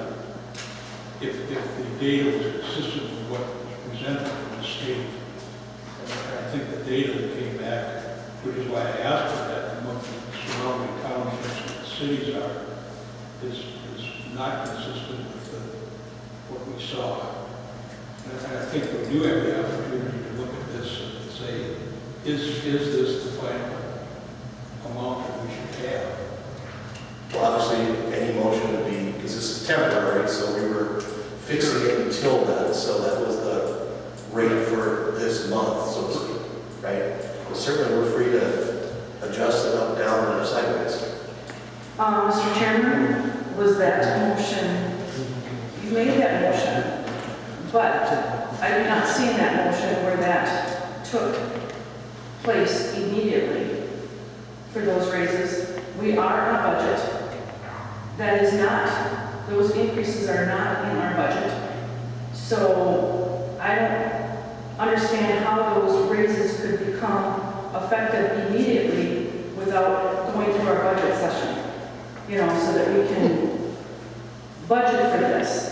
if the data was consistent with what was presented from the state. And I think the data that came back, which is why I asked for that, from what the surrounding townships and cities are, is not consistent with what we saw. And I think we do have the opportunity to look at this and say, is this the final amount that we should have? Well, obviously, any motion would be, because this is temporary, so we were fixing it until then, so that was the rate for this month, so to speak, right? But certainly, we're free to adjust it up, down, or sideways. Mr. Chairman, was that motion, you made that motion, but I did not see in that motion where that took place immediately for those raises. We are on a budget. That is not, those increases are not in our budget. So I don't understand how those raises could become effective immediately without going through our budget session, you know, so that we can budget for this.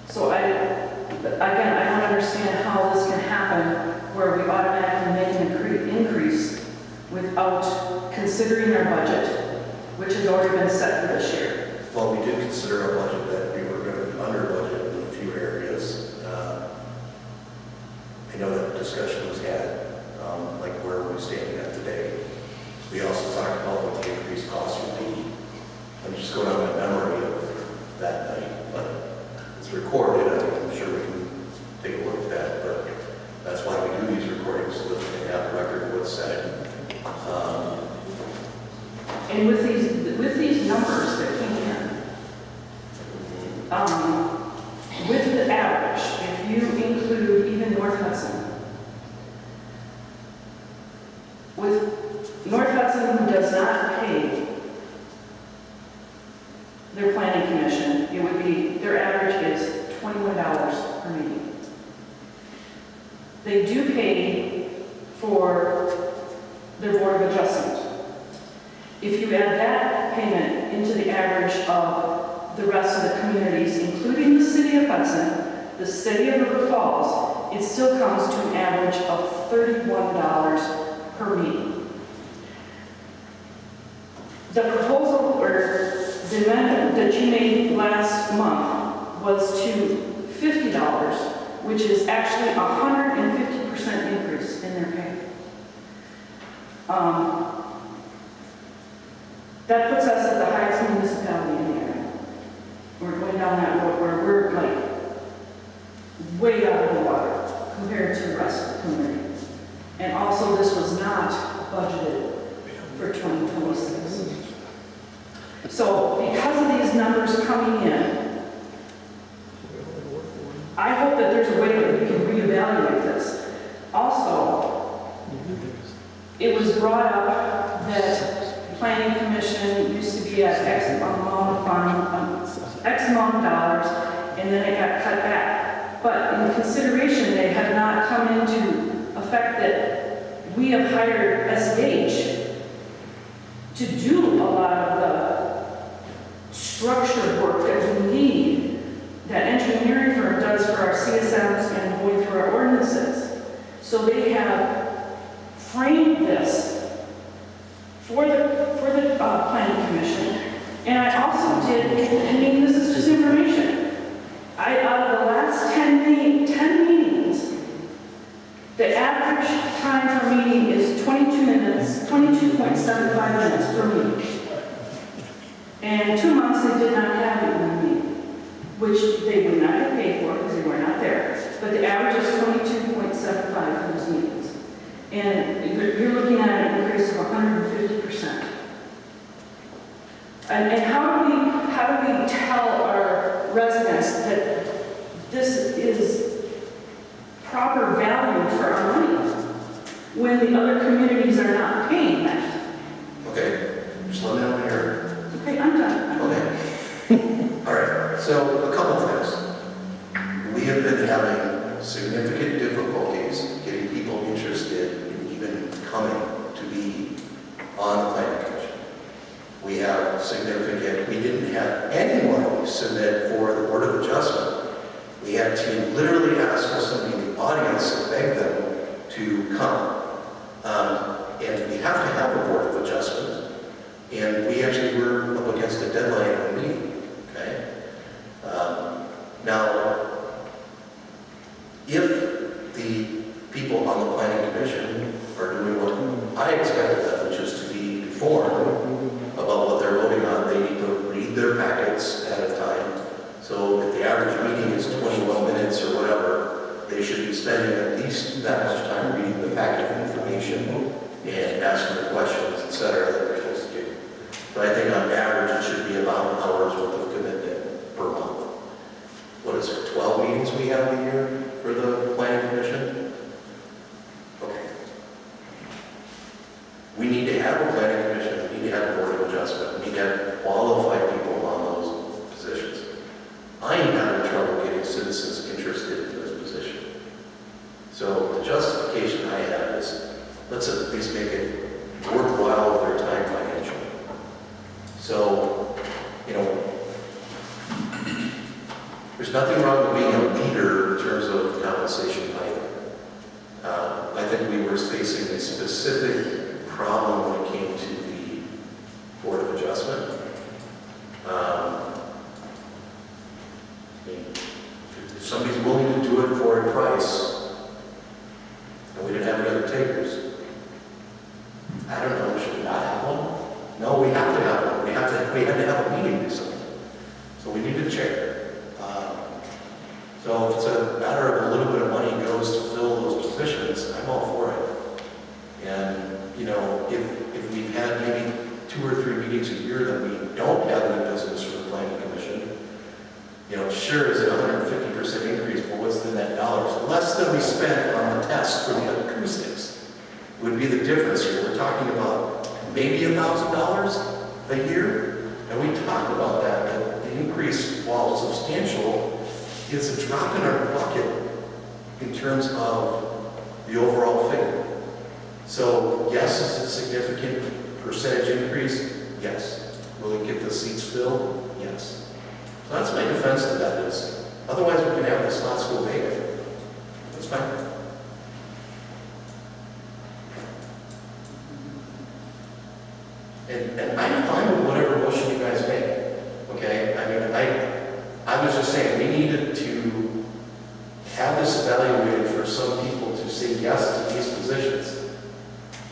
So again, I don't understand how this can happen where we automatically make an increase without considering our budget, which has already been set for this year. Well, we did consider our budget that we were going to be under budget in a few areas. I know that discussion was had, like where we're standing at today. We also talked about what the increased cost would be. I'm just going on my memory of that night, but it's recorded. I'm sure we can take a look at that, but that's why we do these recordings, so that we can have a record of what's said. And with these numbers that came in, with the average, if you include even North Hudson, with North Hudson, who does not pay their planning commission, it would be, their average is $21 per meeting. They do pay for their Board of Adjustment. If you add that payment into the average of the rest of the communities, including the city of Hudson, the city of River Falls, it still comes to an average of $31 per meeting. The proposal or the amendment that you made last month was to $50, which is actually a 150% increase in their pay. That puts us at the highest municipality in the area. We're going down that road where we're like way out of the water compared to the rest of the community. And also, this was not budgeted for 2026. So because of these numbers coming in, I hope that there's a way that we can reevaluate this. Also, it was brought up that Planning Commission used to be at X amount of dollars, and then it got cut back. But in consideration, they have not come into effect that we have hired SH to do a lot of the structured work that we need, that engineering firm does for our CSMs and going through our ordinances. So they have framed this for the Planning Commission. And I also did, I mean, this is just information. Out of the last 10 meetings, the average time for meeting is 22 minutes, 22.75 minutes per meeting. And 2 months they did not have it in the meeting, which they would not get paid for because they were not there. But the average is 22.75 for those meetings. And you're looking at an increase of 150%. And how do we tell our residents that this is proper value for our money when the other communities are not paying that? Okay, just let me know when you're... Okay, I'm done. Okay. All right, so a couple things. We have been having significant difficulties getting people interested in even coming to be on the planning commission. We have significant, we didn't have anyone submit for the Board of Adjustment. We had to literally ask for somebody in the audience and beg them to come. And we have to have a Board of Adjustment. And we actually were up against a deadline of a meeting, okay? Now, if the people on the Planning Commission are doing what I expected them, which is to be informed about what they're voting on, they need to read their packets ahead of time. So if the average meeting is 21 minutes or whatever, they should be spending at least that much time reading the packet of information and asking the questions, etc., that they're supposed to do. But I think on average, it should be about an hour's worth of commitment per month. What is it, 12 meetings we have a year for the Planning Commission? Okay. We need to have a Planning Commission, we need to have a Board of Adjustment, we need to have qualified people there's nothing wrong with being a leader in terms of compensation either. I think we were facing a specific problem when it came to the Board of Adjustment. If somebody's willing to do it for a price, and we didn't have any other takers, I don't know, should we not have one? No, we have to have one. We had to have a meeting recently. So we need a chair. So if it's a matter of a little bit of money goes to fill those positions, I'm all for it. And, you know, if we've had maybe 2 or 3 meetings a year that we don't have any business for the planning commission, you know, sure, is it 150% increase, but what's the net dollars? Less than we spent on the test for the acoustics would be the difference here. We're talking about maybe $1,000 a year, and we talked about that the increase, while substantial, is a drop in our bucket in terms of the overall figure. So yes, is it a significant percentage increase? Yes. Will it get the seats filled? Yes. So that's my defense to that is, otherwise we can have the spots go vacant. That's fine. And I'm fine with whatever motion you guys make. Okay? I mean, I was just saying, we needed to have this evaluated for some people to say yes to these positions,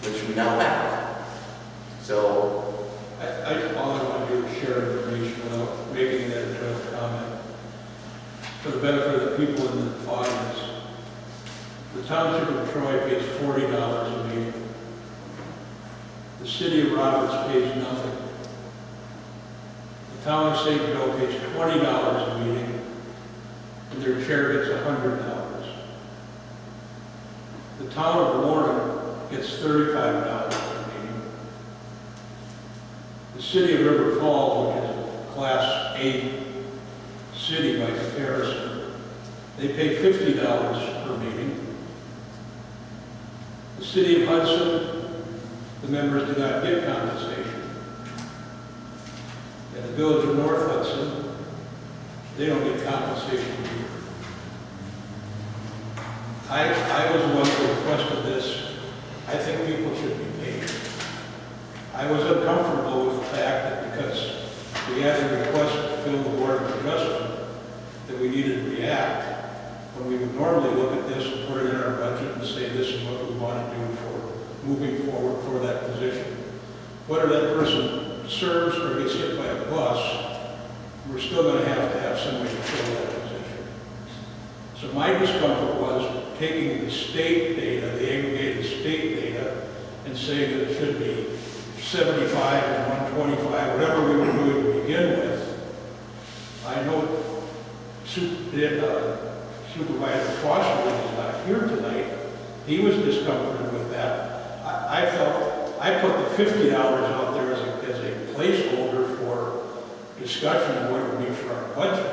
which we now have. So, All I want to do is share information without making that into a comment. For the benefit of the people in the audience, the Township of Troy pays $40 a meeting. The City of Roberts pays nothing. The Town of St. Joe pays $20 a meeting, and their chair gets $100. The Town of Lorne gets $35 a meeting. The City of River Falls, which is a Class A city by comparison, they pay $50 per meeting. The City of Hudson, the members do not get compensation. And the Village of North Hudson, they don't get compensation either. I was the one who requested this. I think people should be paid. I was uncomfortable with the fact that because we had a request to fill the Board of Adjustment, that we needed to react, when we would normally look at this and put it in our budget and say this is what we want to do for moving forward for that position. Whether that person serves or gets hit by a bus, we're still going to have somebody to fill that position. So my discomfort was taking the state data, the aggregated state data, and saying that it should be 75 and 125, whatever we were doing to begin with. I know Supervisor Foster is not here tonight. He was discomforted with that. I felt I put the $50 out there as a placeholder for discussion of what it would be for our budget.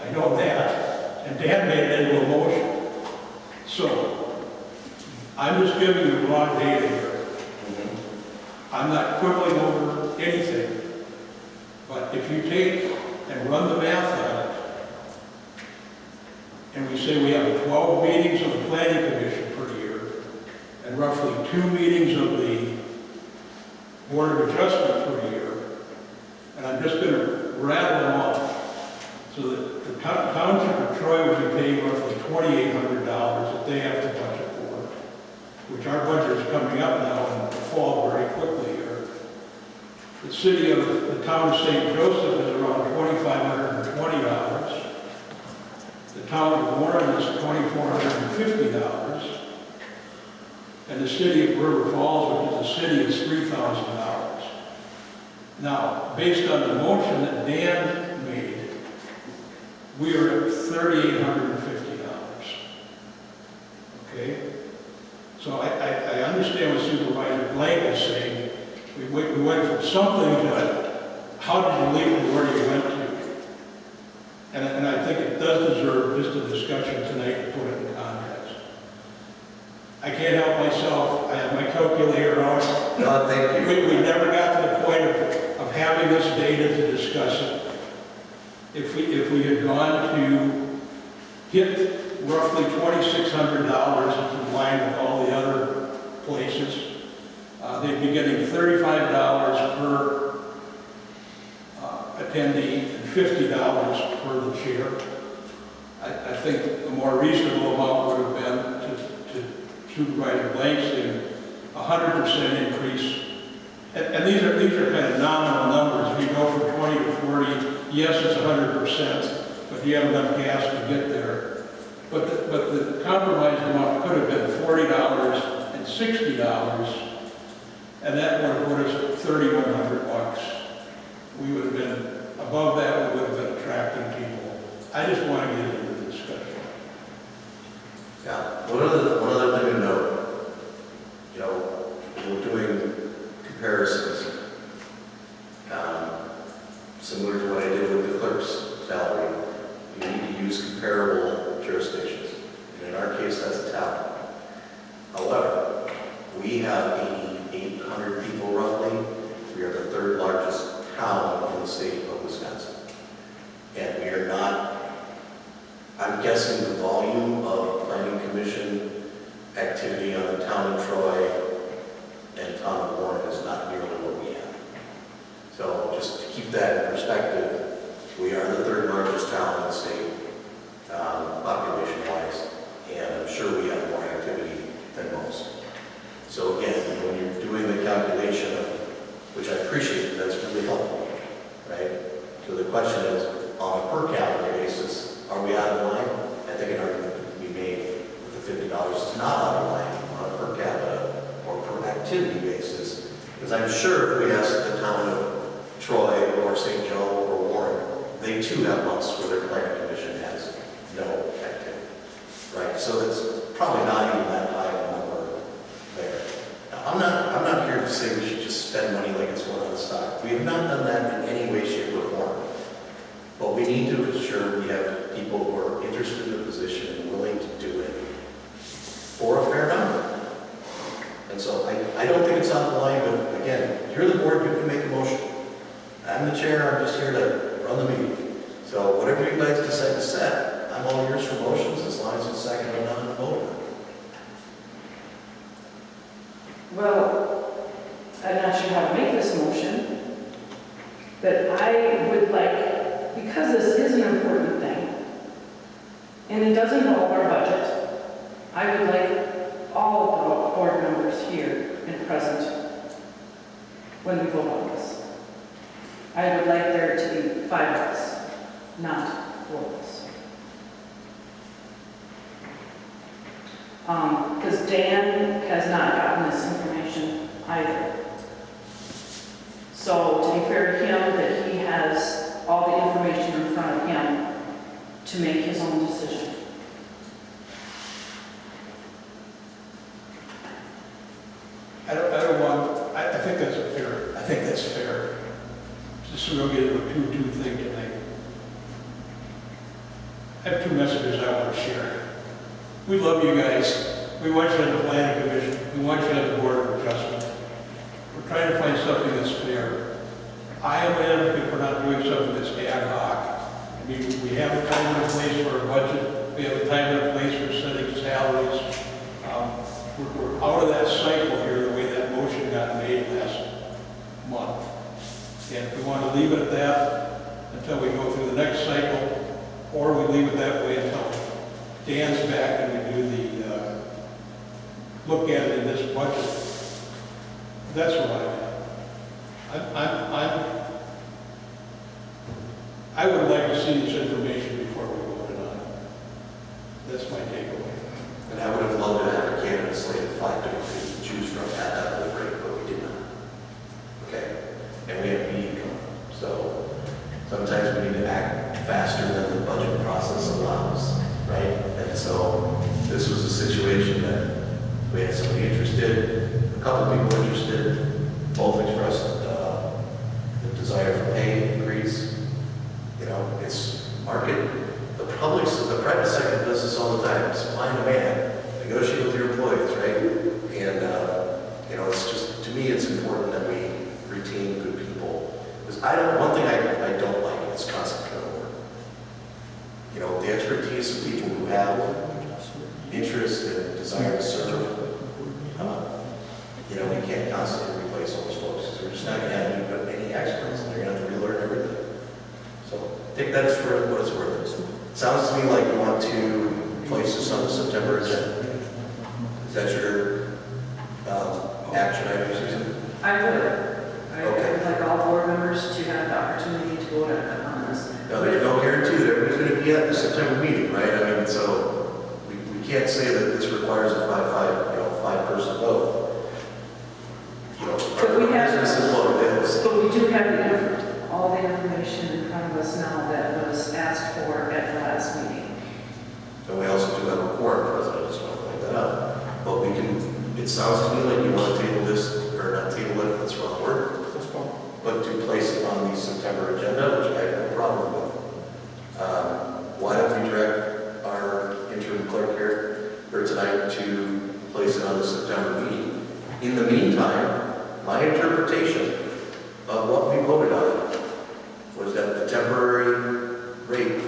I know that. And Dan made it into a motion. So I'm just giving you raw data here. I'm not quibbling over anything. But if you take and run the math on it, and we say we have 12 meetings of the Planning Commission per year, and roughly 2 meetings of the Board of Adjustment per year, and I'm just going to rattle them off. So that the Township of Troy would be paying roughly $2,800 that they have to budget for, which our budget is coming up now in the fall very quickly here. The Town of St. Joseph is around $2,520. The Town of Warren is $2,450. And the City of River Falls, which is a city, is $3,000. Now, based on the motion that Dan made, we are at $3,850. Okay? So I understand what Supervisor Blake is saying. We went from something to how did you leave and where you went to? And I think it does deserve just a discussion tonight to put it in context. I can't help myself. I have my calculator out. No, thank you. We never got to the point of having this data to discuss it. if we had gone to hit roughly $2,600 in line with all the other places, they'd be getting $35 per attendee and $50 per the chair. I think the more reasonable amount would have been to Supervisor Blank's thing, 100% increase. And these are kind of nominal numbers. If you go from 20 to 40, yes, it's 100%, but you have enough gas to get there. But the compromise amount could have been $40 and $60, and that would have put us at $3,100. We would have been above that. We would have been attracting people. I just want to get into the discussion. Yeah, one other thing to note, you know, we're doing comparisons, similar to what I did with the clerk's salary. You need to use comparable jurisdictions, and in our case, that's a town. However, we have 800 people roughly. We are the third largest town in the state of Wisconsin, and we are not. I'm guessing the volume of planning commission activity on the town of Troy and town of Lorne is not nearly what we have. So just to keep that in perspective, we are the third largest town in the state, population-wise, and I'm sure we have more activity than most. So again, when you're doing the calculation of, which I appreciate, that's really helpful, right? So the question is, on a per capita basis, are we out of line? I think an argument could be made with the $50 is not out of line on a per capita or per activity basis, because I'm sure if we ask the town of Troy or St. Joe or Warren, they too have months where their planning commission has no activity, right? So that's probably not even that high of a number there. Now, I'm not here to say we should just spend money like it's going on the stock. We have not done that in any way, shape, or form. But we need to ensure we have people who are interested in the position and willing to do it for a fair number. And so I don't think it's out of line, but again, you're the board, you can make a motion. I'm the chair, I'm just here to run the meeting. So whatever you guys decide to set, I'm all yours for motions as long as it's seconded on the vote. Well, I'm not sure how to make this motion, but I would like, because this is an important thing, and it does involve our budget, I would like all of the board members here and present when we vote on this. I would like there to be 5 of us, not 4 of us. Because Dan has not gotten this information either. So to be fair to him, that he has all the information in front of him to make his own decision. I think that's fair. Just so we don't get into a 2-2 thing tonight. I have 2 messages I want to share. We love you guys. We want you on the planning commission. We want you on the board of adjustment. We're trying to find something that's fair. I am an advocate for not doing something that's ad hoc. I mean, we have a time and a place for a budget. We have a time and a place for setting salaries. We're out of that cycle here, the way that motion got made last month. And if we want to leave it at that until we go through the next cycle, or we leave it that way until Dan's back and we do the look at it in this budget, that's what I would like to see this information before we vote it on. That's my takeaway. And I would have loved to have a candidate slate of 5 different things to choose from at that low rate, but we did not. Okay? And we have a meeting coming up. So sometimes we need to act faster than the budget process allows, right? And so this was a situation that we had somebody interested, a couple of people interested, both expressed the desire for pay increase. You know, it's market. The private sector does this all the time. Supply and demand. Negotiate with your employees, right? And you know, it's just, to me, it's important that we retain good people. Because one thing I don't like is constant turnover. case of people who have interest and desire to serve. You know, we can't constantly replace all those folks, 'cause we're just not gonna have any experts, and they're gonna have to relearn everything. So take that as for what it's worth. Sounds to me like you want to place this on the September agenda. Is that your action item, Susan? I would. I Okay. would like all board members to have the opportunity to vote on this. Now, there's no guarantee that everybody's going to be at the September meeting, right? I mean, so we can't say that this requires a five-person vote. You know, But we have- this is what it is. But we do have all the information in front of us now that was asked for at the last meeting. And we also do have a quorum present, I just want to point that out. But we can, it sounds to me like you want to table this, or not table it, that's the wrong word, but to place it on the September agenda, which I have no problem with. Why don't we direct our interim clerk here for tonight to place it on the September meeting? In the meantime, my interpretation of what we voted on was that the temporary rate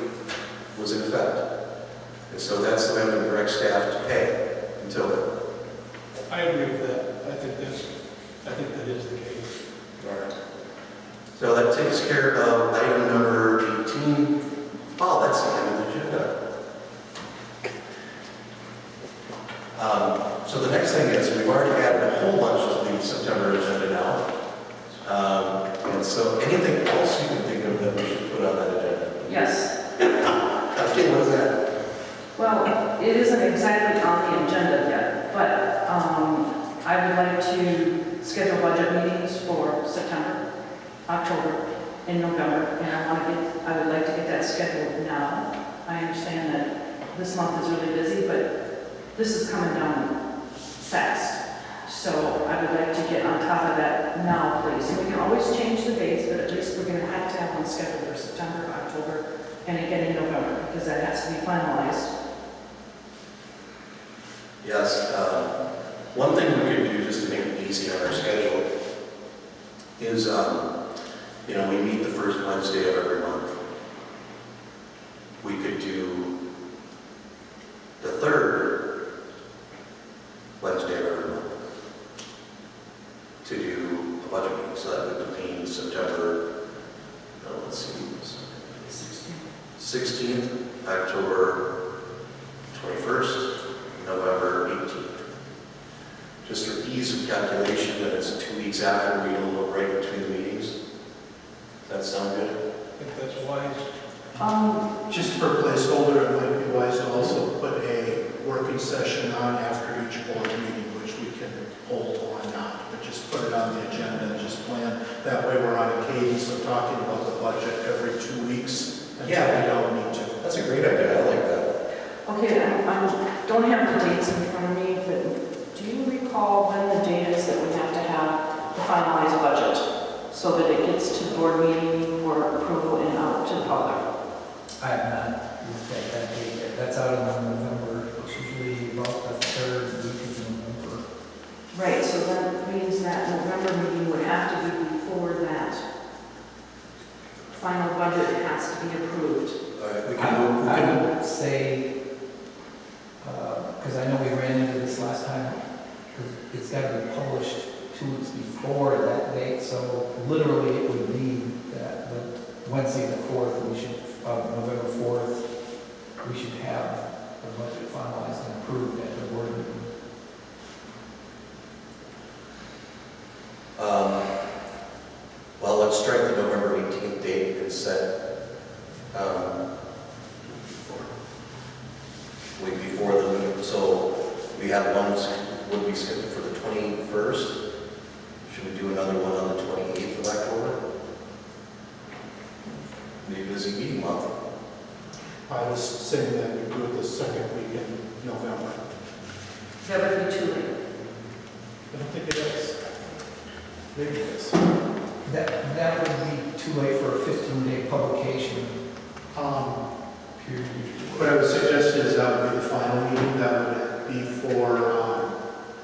was in effect. And so that's the way I'm going to direct staff to pay until then. I agree with that. I think that is the case. All right. So that takes care of item number 18. Oh, that's the end of the agenda. So the next thing is, we've already added a whole bunch of the September agenda now. And so anything else you can think of that we should put on that agenda? Yes. Okay, what is that? Well, it isn't exactly on the agenda yet, but I would like to schedule budget meetings for September, October, and November, and I would like to get that scheduled now. I understand that this month is really busy, but this is coming down fast. So I would like to get on top of that now, please. And we can always change the dates, but at least we're going to have one scheduled for September, October, and again in November, because that has to be finalized. Yes. One thing we could do just to make it easy on our schedule is, we meet the first Wednesday of every month. We could do the third Wednesday of every month to do a budget meeting. So that would mean September, 16th, October 21st, November 18th. Just for ease of calculation, that it's 2 weeks after we get a little break between the meetings. Does that sound good? I think that's wise. Just for placeholder, it might be wise to also put a working session on after each board meeting, which we can hold or not, but just put it on the agenda and just plan. That way we're on a cadence of talking about the budget every 2 weeks until we don't need to. That's a great idea. I like that. Okay, I don't have the dates in front of me, but do you recall when the date is that we have to have the finalized budget so that it gets to the board meeting for approval and out to the public? I have not looked at that date yet. That's out in November. It's usually about the third week of November. Right, so that means that November meeting would have to be before that final budget has to be approved. All right, we I can would say, because I know we ran into this last time, 'cause it's got to be published 2 weeks before that date, so literally it would mean that the Wednesday the 4th, November 4th, we should have the budget finalized and approved at the board meeting. Well, let's strike the November 18th date and set week before the meeting. So we have one would be scheduled for the 21st. Should we do another one on the 28th of October? Be a busy meeting month. I was saying that we do it the second week in November. That would be too late. I don't think it is. Maybe it is. That would be too late for a 15-day publication period. What I would suggest is that would be the final meeting. That would be for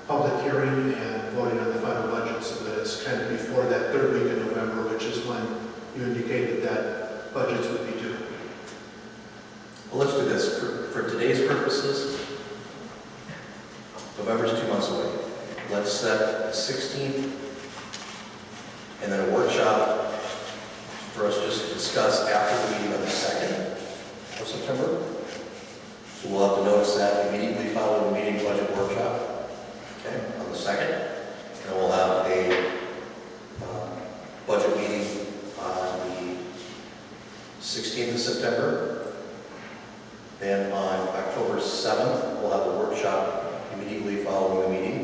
public hearing and voting on the final budget, so that it's kind of before that third week of November, which is when you indicated that budgets would be due. Well, let's do this. set the 16th, and then a workshop for us just to discuss after the meeting on the 2nd of September. So we'll have to notice that immediately following the meeting budget workshop, okay, on the 2nd. And we'll have a budget meeting on the 16th of September. Then on October 7th, we'll have a workshop immediately following the meeting.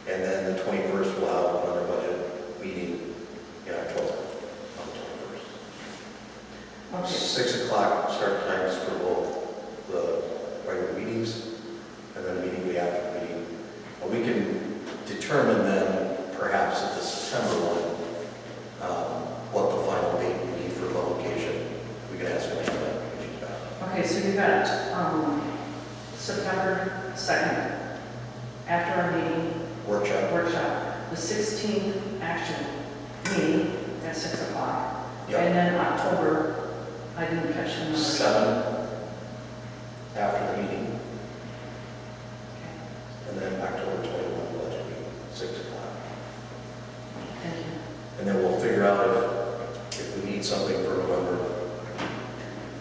And then the 21st, we'll have another budget meeting in October, on the 21st. Okay. 6 o'clock start times for both the regular meetings and then immediately after the meeting. And we can determine then, perhaps at the September one, what the final date we need for publication. We can ask Lane that when she's back. Okay, so you've got September 2nd, after our meeting, workshop, the 16th actual meeting at 6 o'clock. Yep. And then October, I didn't catch the number. 7 after the meeting, and then October 21 budget meeting, 6 o'clock. Thank you. And then we'll figure out if we need something for November.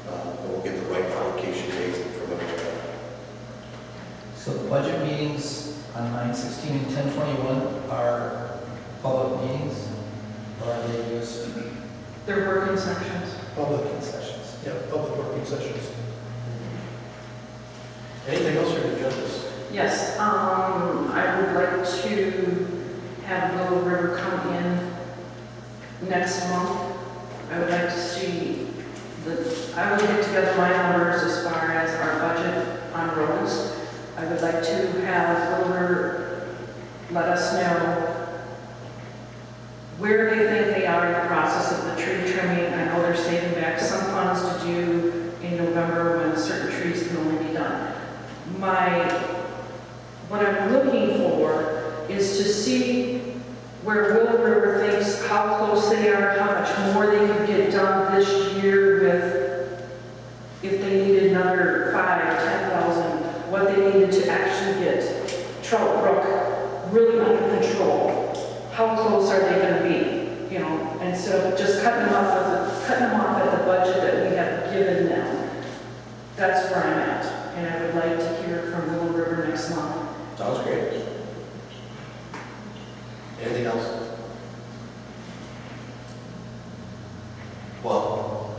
And we'll get the right allocation date for November. So the budget meetings on 9/16 and 10/21 are public meetings, or are they just They're working sections. public sessions? Yeah, public working sessions. Anything else for the agendas? Yes, I would like to have Willow River come in next month. I would like to see I will get together my numbers as far as our budget on roads. I would like to have Willow River let us know where they think they are in the process of the tree trimming. I know they're saving back some funds to do in November when certain trees can only be done. What I'm looking for is to see where Willow River thinks how close they are, how much more they can get done this year with, if they needed another 5,000, 10,000, what they needed to actually get Trout Brook really under control. How close are they going to be? You know, instead of just cutting them off at the budget that we have given them. That's where I'm at, and I would like to hear from Willow River next month. Sounds great. Anything else? Well,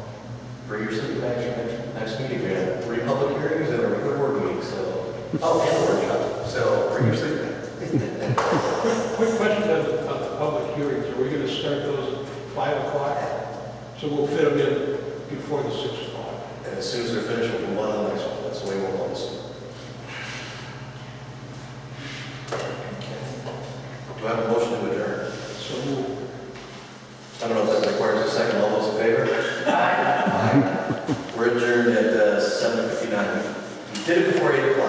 bring your sleeping bags for next meeting. We have 3 public hearings and a regular board meeting, so, and a workshop. So bring your sleeping bag. Quick question on the public hearings. Are we going to start those at 5 o'clock? So we'll fit them in before the 6 o'clock. And as soon as they're finished, we'll move on to the next one. That's the way we'll close. Do I have a motion to adjourn? So we'll I don't know if that requires a second. All those in favor? Aye. We're adjourned at 7:59. We did it before 8 o'clock.